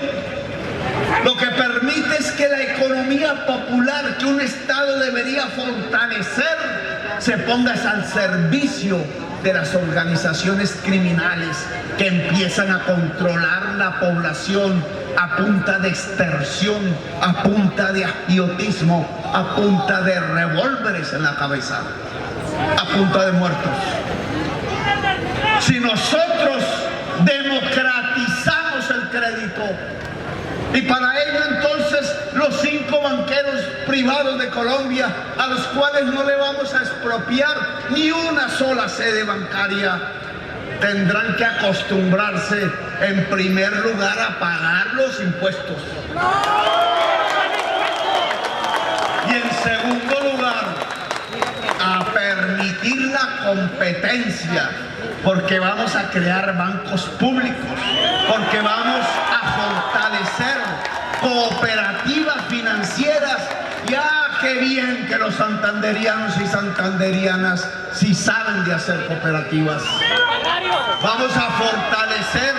Lo que permite es que la economía popular, que un Estado debería fortalecer, se ponga al servicio de las organizaciones criminales que empiezan a controlar la población a punta de extorsión, a punta de agiotismo, a punta de revólveres en la cabeza, a punta de muertos. Si nosotros democratizamos el crédito, y para ello entonces los 5 banqueros privados de Colombia, a los cuales no le vamos a expropiar ni una sola sede bancaria, tendrán que acostumbrarse en primer lugar a pagar los impuestos. Y en segundo lugar, a permitir la competencia, porque vamos a crear bancos públicos, porque vamos a fortalecer cooperativas financieras. Ya qué bien que los santanderianos y santanderianas sí saben de hacer cooperativas. Vamos a fortalecer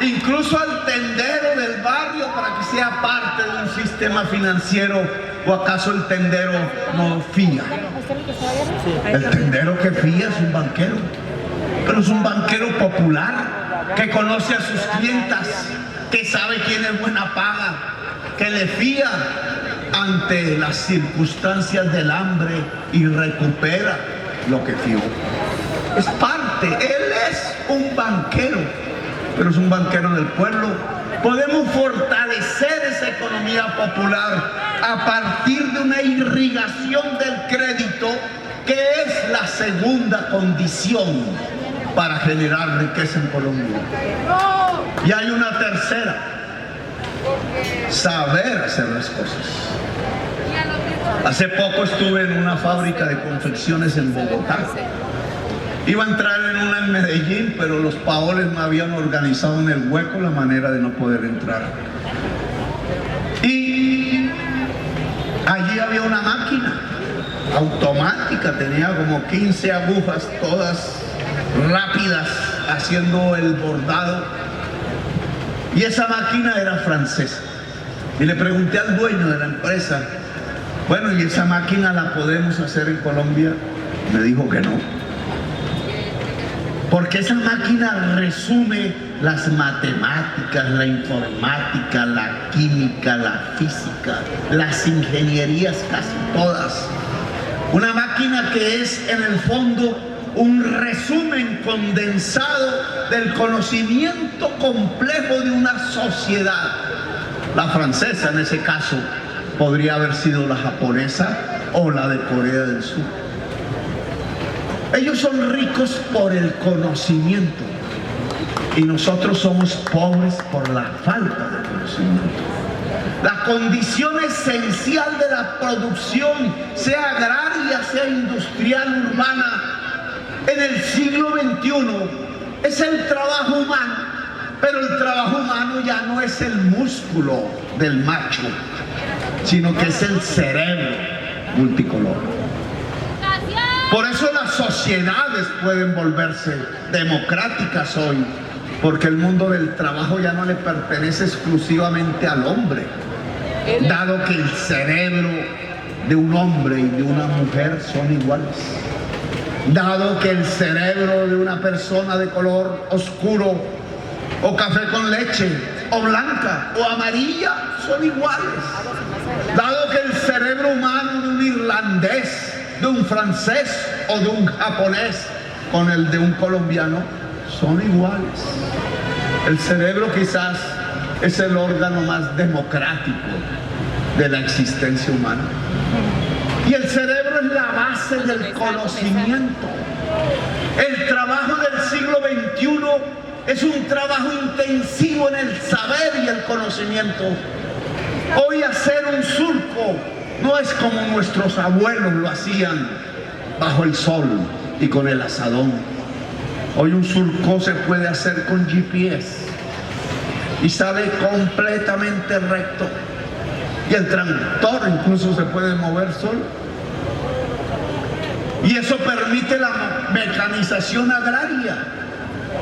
incluso al tendero del barrio para que sea parte de un sistema financiero. ¿O acaso el tendero no fía? El tendero que fía es un banquero, pero es un banquero popular, que conoce a sus clientas, que sabe quién es buena paga, que le fía ante las circunstancias del hambre y recupera lo que fió. Es parte, él es un banquero, pero es un banquero del pueblo. Podemos fortalecer esa economía popular a partir de una irrigación del crédito, que es la segunda condición para generar riqueza en Colombia. Y hay una tercera: saber hacer las cosas. Hace poco estuve en una fábrica de confecciones en Bogotá. Iba a entrar en una en Medellín, pero los paoles me habían organizado en el hueco la manera de no poder entrar. Y allí había una máquina automática, tenía como 15 agujas, todas rápidas, haciendo el bordado. Y esa máquina era francesa. Y le pregunté al dueño de la empresa: bueno, ¿y esa máquina la podemos hacer en Colombia? Me dijo que no. Porque esa máquina resume las matemáticas, la informática, la química, la física, las ingenierías, casi todas. Una máquina que es en el fondo un resumen condensado del conocimiento complejo de una sociedad. La francesa en ese caso podría haber sido la japonesa o la de Corea del Sur. Ellos son ricos por el conocimiento y nosotros somos pobres por la falta de conocimiento. La condición esencial de la producción, sea agraria, sea industrial, urbana, en el siglo XXI es el trabajo humano, pero el trabajo humano ya no es el músculo del macho, sino que es el cerebro multicolor. Por eso las sociedades pueden volverse democráticas hoy, porque el mundo del trabajo ya no le pertenece exclusivamente al hombre, dado que el cerebro de un hombre y de una mujer son iguales, dado que el cerebro de una persona de color oscuro o café con leche o blanca o amarilla son iguales, dado que el cerebro humano de un irlandés, de un francés o de un japonés con el de un colombiano son iguales. El cerebro quizás es el órgano más democrático de la existencia humana. Y el cerebro es la base del conocimiento. El trabajo del siglo XXI es un trabajo intensivo en el saber y el conocimiento. Hoy hacer un surco no es como nuestros abuelos lo hacían bajo el sol y con el asadón. Hoy un surco se puede hacer con GPS y sale completamente recto. Y el tractor incluso se puede mover solo. Y eso permite la mecanización agraria.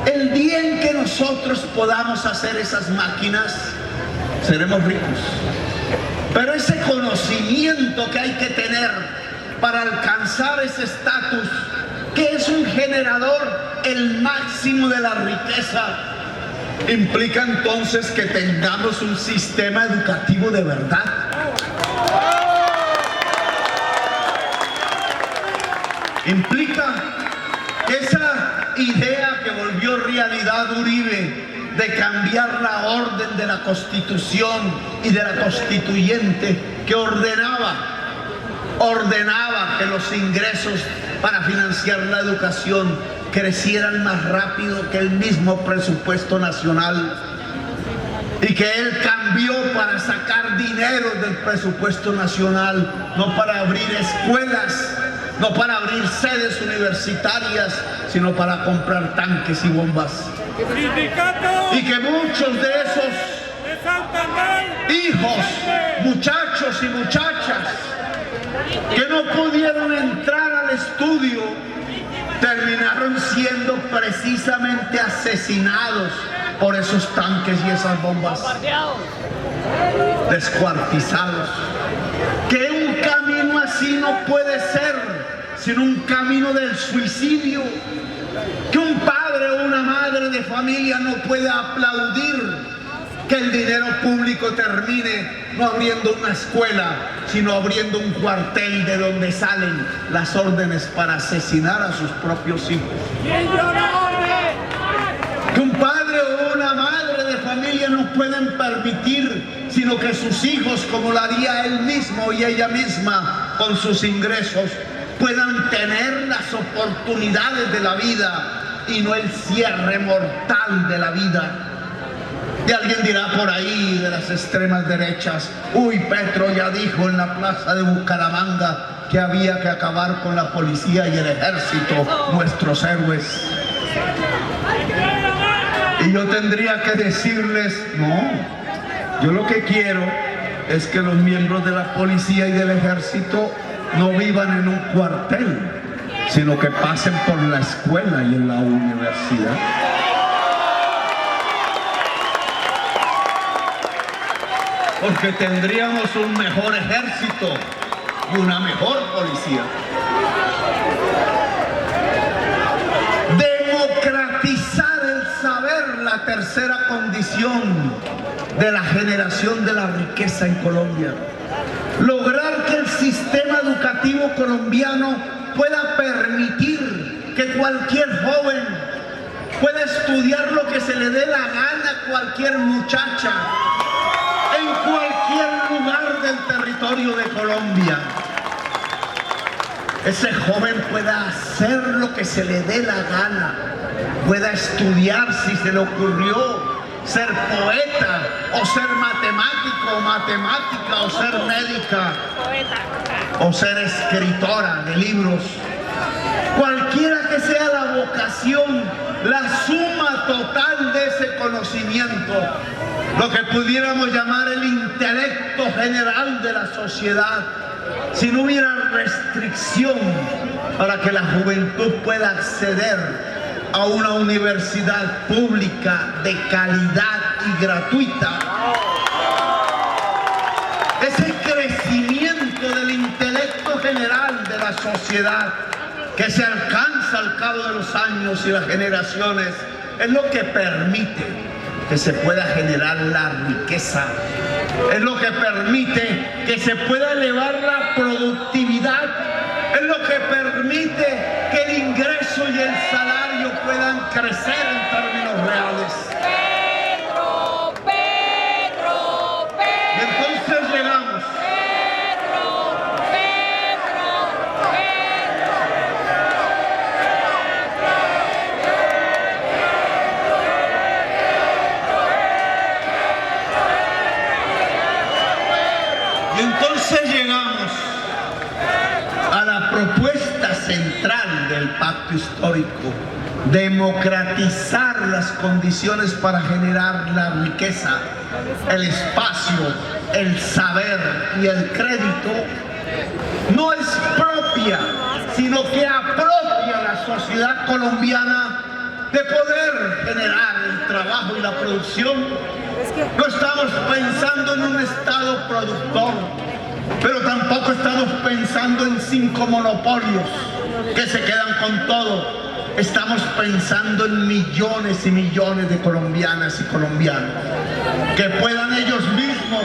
El día en que nosotros podamos hacer esas máquinas, seremos ricos. Pero ese conocimiento que hay que tener para alcanzar ese estatus, que es un generador, el máximo de la riqueza, implica entonces que tengamos un sistema educativo de verdad. Implica que esa idea que volvió realidad Uribe de cambiar la orden de la Constitución y de la constituyente, que ordenaba que los ingresos para financiar la educación crecieran más rápido que el mismo presupuesto nacional, y que él cambió para sacar dinero del presupuesto nacional, no para abrir escuelas, no para abrir sedes universitarias, sino para comprar tanques y bombas. Y que muchos de esos hijos, muchachos y muchachas que no pudieron entrar al estudio, terminaron siendo precisamente asesinados por esos tanques y esas bombas, descuartizados. Que un camino así no puede ser sino un camino del suicidio. Que un padre padre o una madre de familia no puede aplaudir que el dinero público termine no abriendo una escuela, sino abriendo un cuartel de donde salen las órdenes para asesinar a sus propios hijos. Que un padre o una madre de familia no pueden permitir, sino que sus hijos, como lo haría él mismo y ella misma con sus ingresos, puedan tener las oportunidades de la vida y no el cierre mortal de la vida. Y alguien dirá por ahí de las extremas derechas: uy, Petro ya dijo en la plaza de Bucaramanga que había que acabar con la policía y el ejército, nuestros héroes. Y yo tendría que decirles: no, yo lo que quiero es que los miembros de la policía y del ejército no vivan en un cuartel, sino que pasen por la escuela y en la universidad. Porque tendríamos un mejor ejército y una mejor policía. Democratizar el saber, la tercera condición de la generación de la riqueza en Colombia. Lograr que el sistema educativo colombiano pueda permitir que cualquier joven pueda estudiar lo que se le dé la gana a cualquier muchacha en cualquier lugar del territorio de Colombia. Ese joven pueda hacer lo que se le dé la gana, pueda estudiar si se le ocurrió ser poeta o ser matemático o matemática o ser médica o ser escritora de libros. Cualquiera que sea la vocación, la suma total de ese conocimiento, lo que pudiéramos llamar el intelecto general de la sociedad, si no hubiera restricción para que la juventud pueda acceder a una universidad pública de calidad y gratuita. Ese crecimiento del intelecto general de la sociedad que se alcanza al cabo de los años y las generaciones es lo que permite que se pueda generar la riqueza, es lo que permite que se pueda elevar la productividad, es lo que permite que el ingreso y el salario puedan crecer en términos reales. Y entonces llegamos a la propuesta central del pacto histórico: democratizar las condiciones para generar la riqueza, el espacio, el saber y el crédito. No es propia, sino que apropia a la sociedad colombiana de poder generar el trabajo y la producción. No estamos pensando en un Estado productor, pero tampoco estamos pensando en 5 monopolios que se quedan con todo. Estamos pensando en millones y millones de colombianas y colombianos que puedan ellos mismos,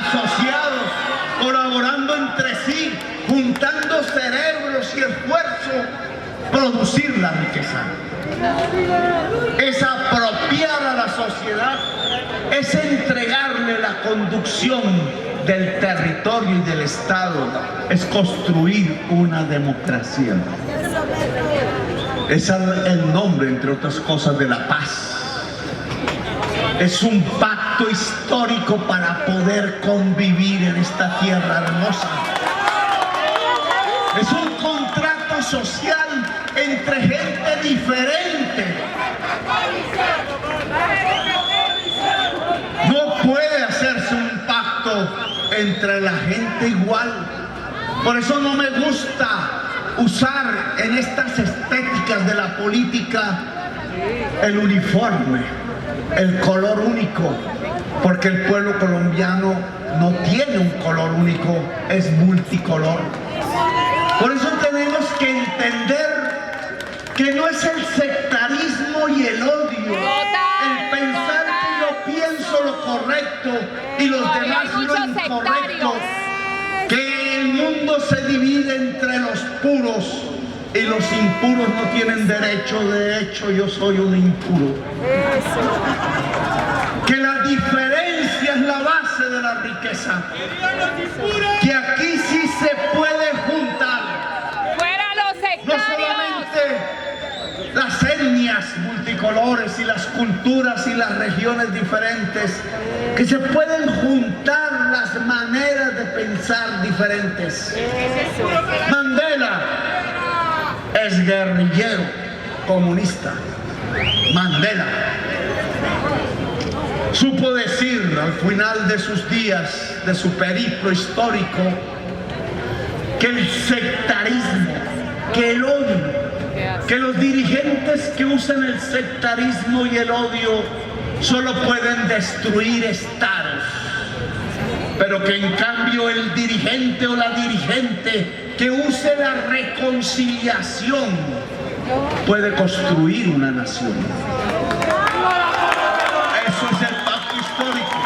asociados, colaborando entre sí, juntando cerebros y esfuerzo, producir la riqueza. Es apropiar a la sociedad, es entregarle la conducción del territorio y del Estado, es construir una democracia. Es el nombre, entre otras cosas, de la paz. Es un pacto histórico para poder convivir en esta tierra hermosa. Es un contrato social entre gente diferente. No puede hacerse un pacto entre la gente igual. Por eso no me gusta usar en estas estéticas de la política el uniforme, el color único, porque el pueblo colombiano no tiene un color único, es multicolor. Por eso tenemos que entender que no es el sectarismo sectarismo y el odio, el pensar que yo pienso lo correcto y los demás lo incorrecto, que el mundo se divide entre los puros y los impuros no tienen derecho. De hecho, yo soy un impuro. Que la diferencia es la base de la riqueza, que aquí sí se puede juntar no solamente las etnias multicolores y las culturas y las regiones diferentes, que se pueden juntar las maneras de pensar diferentes. Mandela es guerrillero comunista. Mandela supo decir al final de sus días, de su periplo histórico, que el sectarismo, que el odio, que los dirigentes que usan el sectarismo y el odio solo pueden destruir estados, pero que en cambio el dirigente o la dirigente que use la reconciliación puede construir una nación. Eso es el pacto histórico.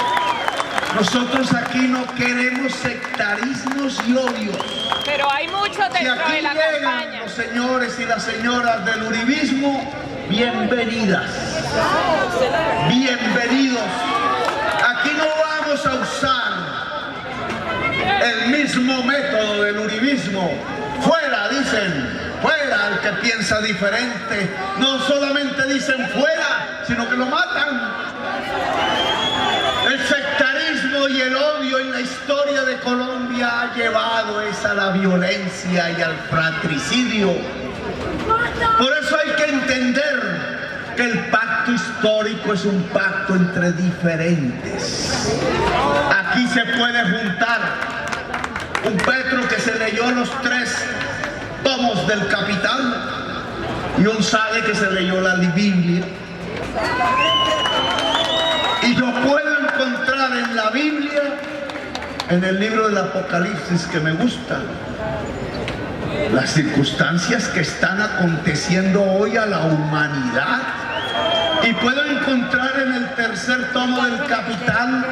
Nosotros aquí no queremos sectarismos y odios. Pero hay muchos dentro de la campaña. Los señores y las señoras del uribismo, bienvenidas. Bienvenidos. Aquí no vamos a usar el mismo método del uribismo. Fuera, dicen, fuera el que piensa diferente. No solamente dicen fuera, sino que lo matan. El sectarismo y el odio en la historia de Colombia ha llevado a la violencia y al fratricidio. Por eso hay que entender que el pacto histórico es un pacto entre diferentes. Aquí se puede juntar un Petro que se leyó los 3 tomos del Capital y un Sade que se leyó la Biblia. Y yo puedo encontrar en la Biblia, en el libro del Apocalipsis que me gusta, las circunstancias que están aconteciendo hoy a la humanidad. Y puedo encontrar en el 3er tomo del Capital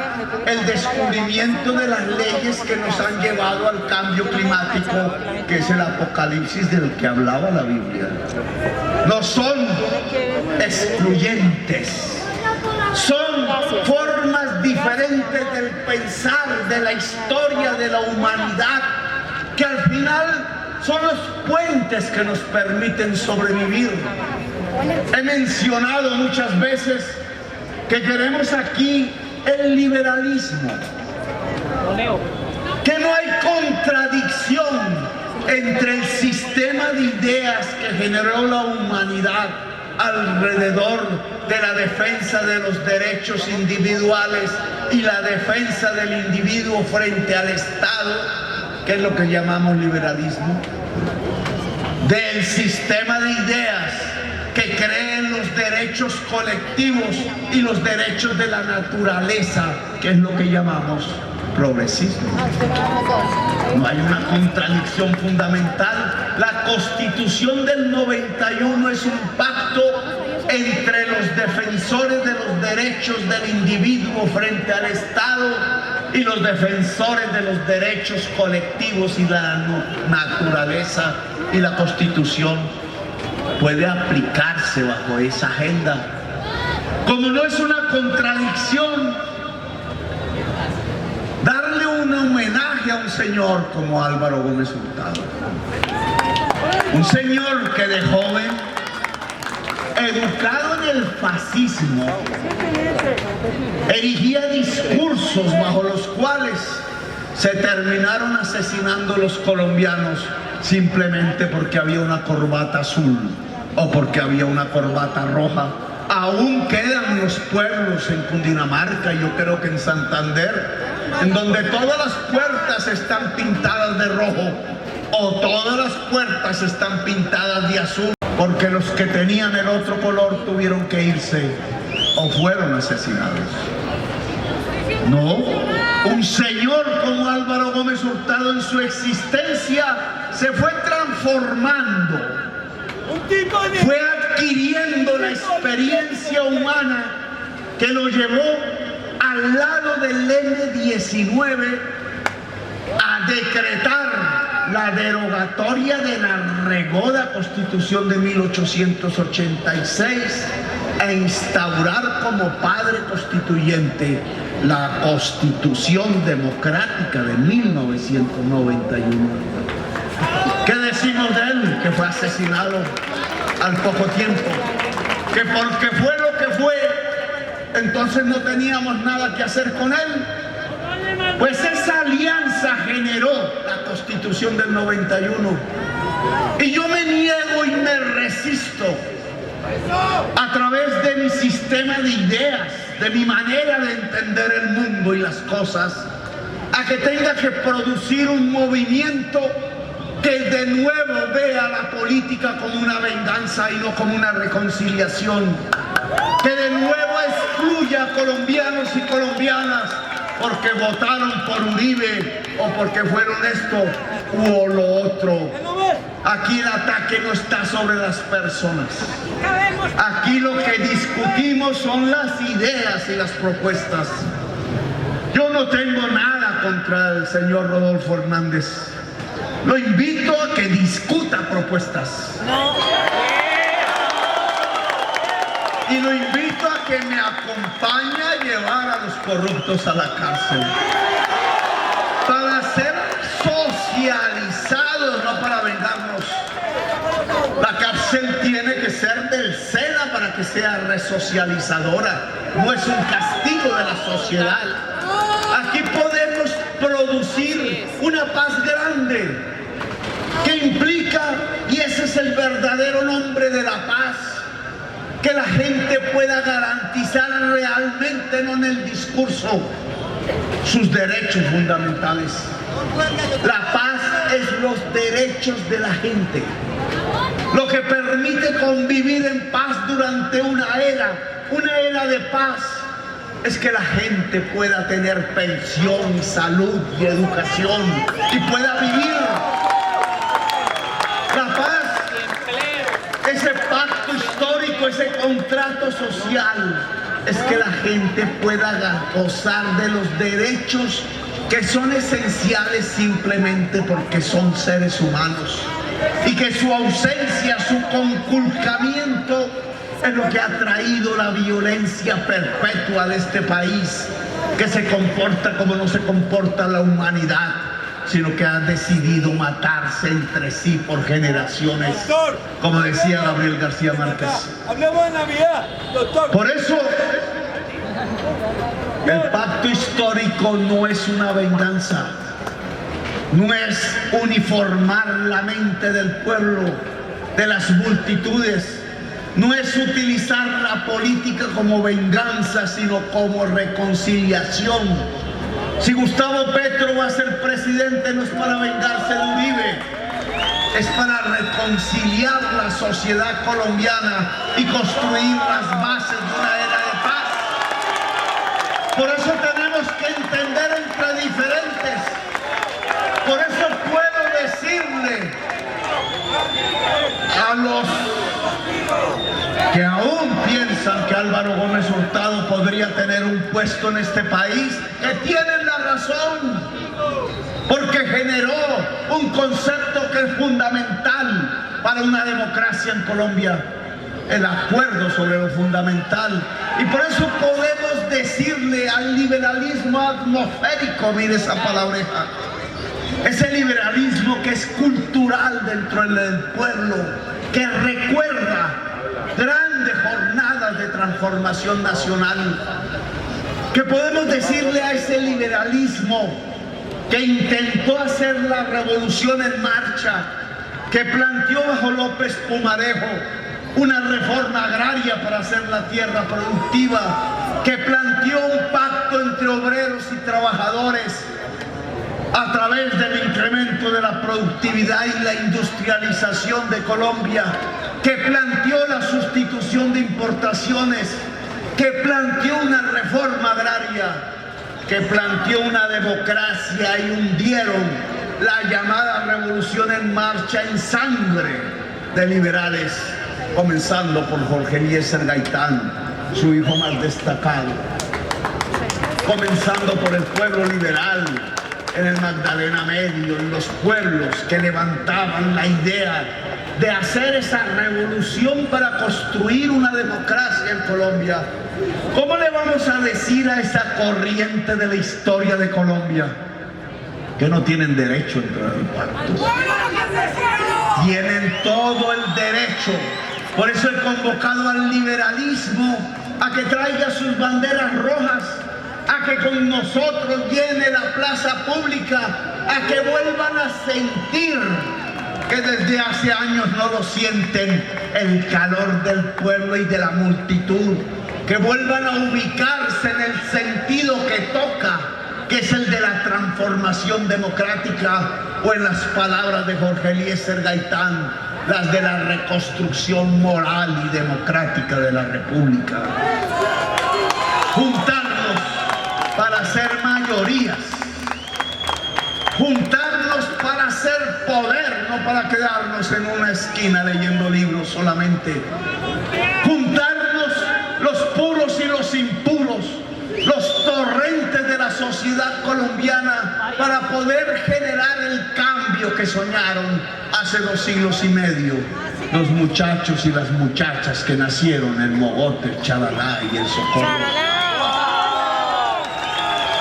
el descubrimiento de las leyes que nos han llevado al cambio climático, que es el Apocalipsis del que hablaba la Biblia. No son excluyentes. Son formas diferentes del pensar de la historia de la humanidad, que al final son los puentes que nos permiten sobrevivir. He mencionado muchas veces que queremos aquí el liberalismo, que no hay contradicción entre el sistema de ideas que generó la humanidad alrededor de la defensa de los derechos individuales y la defensa del individuo frente al Estado, que es lo que llamamos liberalismo, del sistema de ideas que creen los derechos colectivos y los derechos de la naturaleza, que es lo que llamamos progresismo. No hay una contradicción fundamental. La Constitución del 91 es un pacto entre los defensores de los derechos del individuo frente al Estado y los defensores de los derechos colectivos y la naturaleza, y la Constitución puede aplicarse bajo esa agenda. Como no es una contradicción darle un homenaje a un señor como Álvaro Gómez Hurtado, un señor que de joven, educado en el fascismo, erigía discursos bajo los cuales se terminaron asesinando los colombianos simplemente porque había una corbata azul o porque había una corbata roja. Aún quedan los pueblos en Cundinamarca, yo creo que en Santander, en donde todas las puertas están pintadas de rojo o todas las puertas están pintadas de azul, porque los que tenían el otro color tuvieron que irse o fueron asesinados. No, un señor como Álvaro Gómez Hurtado en su existencia se fue transformando, fue adquiriendo la experiencia humana que lo llevó al lado del M-19 a decretar la derogatoria de la regoda Constitución de 1886 e instaurar como padre constituyente la Constitución Democrática de 1991. ¿Qué decimos de él? Que fue asesinado al poco tiempo, que porque fue lo que fue, entonces no teníamos nada que hacer con él. Pues esa alianza generó la Constitución del 91. Y yo me niego y me resisto a través de mi sistema de ideas, de mi manera de entender el mundo y las cosas, a que tenga que producir un movimiento que de nuevo vea la política como una venganza y no como una reconciliación, que de nuevo excluya a colombianos y colombianas porque votaron por Uribe o porque fueron esto u lo otro. Aquí el ataque no está sobre las personas. Aquí lo que discutimos son las ideas y las propuestas. Yo no tengo nada contra el señor Rodolfo Hernández. Lo invito a que discuta propuestas. Y lo invito a que me acompañe a llevar a los corruptos a la cárcel. Para ser socializados, no para vengarnos. La cárcel tiene que ser del SENA para que sea resocializadora. No es un castigo de la sociedad. Aquí podemos producir una paz grande que implica, y ese es el verdadero nombre de la paz, que la gente pueda garantizar realmente, no en el discurso, sus derechos fundamentales. La paz es los derechos de la gente, lo que permite convivir en paz durante una era de paz. Es que la gente pueda tener pensión, salud y educación y pueda vivir. La paz, ese pacto histórico, ese contrato social, es que la gente pueda gozar de los derechos que son esenciales simplemente porque son seres humanos y que su ausencia, su conculcamiento es lo que ha traído la violencia perpetua de este país, que se comporta como no se comporta la humanidad, sino que ha decidido matarse entre sí por generaciones, doctor, como decía Gabriel García Márquez. Hablemos de Navidad, doctor. Por eso, el pacto histórico no es una venganza, no es uniformar la mente del pueblo, de las multitudes. No es utilizar la política como venganza, sino como reconciliación. Si Gustavo Petro va a ser presidente, no es para vengarse de Uribe, es para reconciliar la sociedad colombiana y construir las bases de una era de paz. Por eso tenemos que entender entre diferentes. Por eso puedo decirle a los que aún piensan que Álvaro Gómez Hurtado podría tener un puesto en este país, que tienen la razón, porque generó un concepto que es fundamental para una democracia en Colombia, el acuerdo sobre lo fundamental. Y por eso podemos decirle al liberalismo atmosférico, mire esa palabreja, ese liberalismo que es cultural dentro del pueblo, que recuerda grandes jornadas de transformación nacional, que podemos decirle a ese liberalismo que intentó hacer la revolución en marcha, que planteó bajo López Pumarejo una reforma agraria para hacer la tierra productiva, que planteó un pacto entre obreros y trabajadores a través del incremento de la productividad y la industrialización de Colombia, que planteó la sustitución de importaciones, que planteó una reforma agraria, que planteó una democracia y hundieron la llamada revolución en marcha en sangre de liberales. comenzando por Jorge Eliezer Gaitán, su hijo más destacado, comenzando por el pueblo liberal en el Magdalena Medio, en los pueblos que levantaban la idea de hacer esa revolución para construir una democracia en Colombia. ¿Cómo le vamos a decir a esa corriente de la historia de Colombia que no tienen derecho a entrar al pacto? Tienen todo el derecho. Por eso he convocado al liberalismo a que traiga sus banderas rojas, a que con nosotros llene la plaza pública, a que vuelvan a sentir que desde hace años no lo sienten, el calor del pueblo y de la multitud, que vuelvan a ubicarse en el sentido que toca, que es el de la transformación democrática, o en las palabras de Jorge Eliezer Gaitán, las de la reconstrucción moral y democrática de la República. Juntarnos para hacer mayorías, juntarnos para hacer poder, no para quedarnos en una esquina leyendo libros solamente. Juntarnos los puros y los impuros, los torrentes de la sociedad colombiana, para poder generar el cambio que soñaron hace 2 siglos y medio los muchachos y las muchachas que nacieron en Mogote, Chalalá y El Socorro.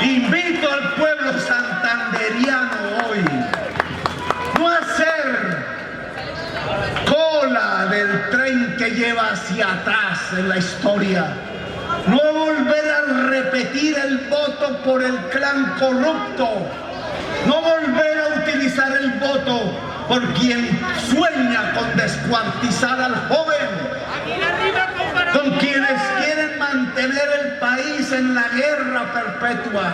Invito al pueblo santanderiano hoy no a hacer cola del tren que lleva hacia atrás en la historia, no volver a repetir el voto por el clan corrupto, no volver a utilizar el voto por quien sueña con descuartizar al joven, con quienes quieren mantener el país en la guerra perpetua.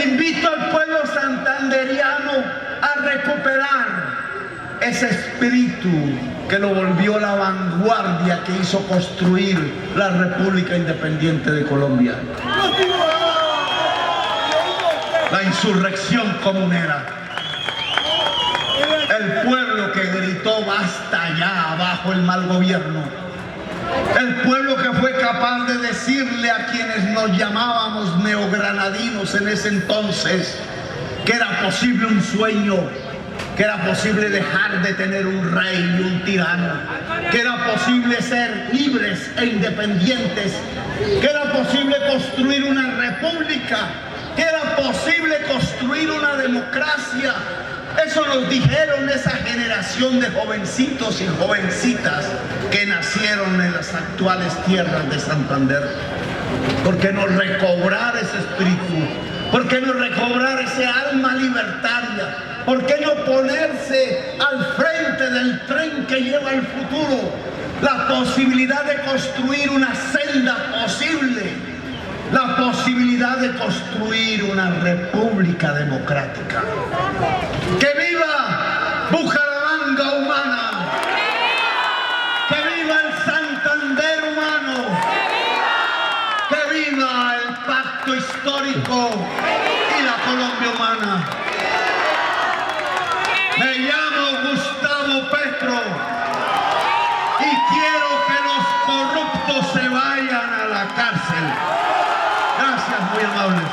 Invito al pueblo santanderiano a recuperar ese espíritu que lo volvió la vanguardia que hizo construir la República Independiente de Colombia. La insurrección comunera. El pueblo que gritó basta ya, abajo el mal gobierno. El pueblo que fue capaz de decirle a quienes nos llamábamos neogranadinos en ese entonces que era posible un sueño, que era posible dejar de tener un rey y un tirano, que era posible ser libres e independientes, que era posible construir una república, que era posible construir una democracia. Eso nos dijeron esa generación de jovencitos y jovencitas que nacieron en las actuales tierras de Santander. ¿Por qué no recobrar ese espíritu? ¿Por qué no recobrar ese alma libertaria? ¿Por qué no ponerse al frente del tren que lleva al futuro? La posibilidad de construir una senda posible, la posibilidad de construir una república democrática. ¡Que viva Bucaramanga humana! ¡Que viva el Santander humano! ¡Que viva el pacto histórico y la Colombia humana! Me llamo Gustavo Petro y quiero que los corruptos se vayan a la cárcel. Gracias, muy amables.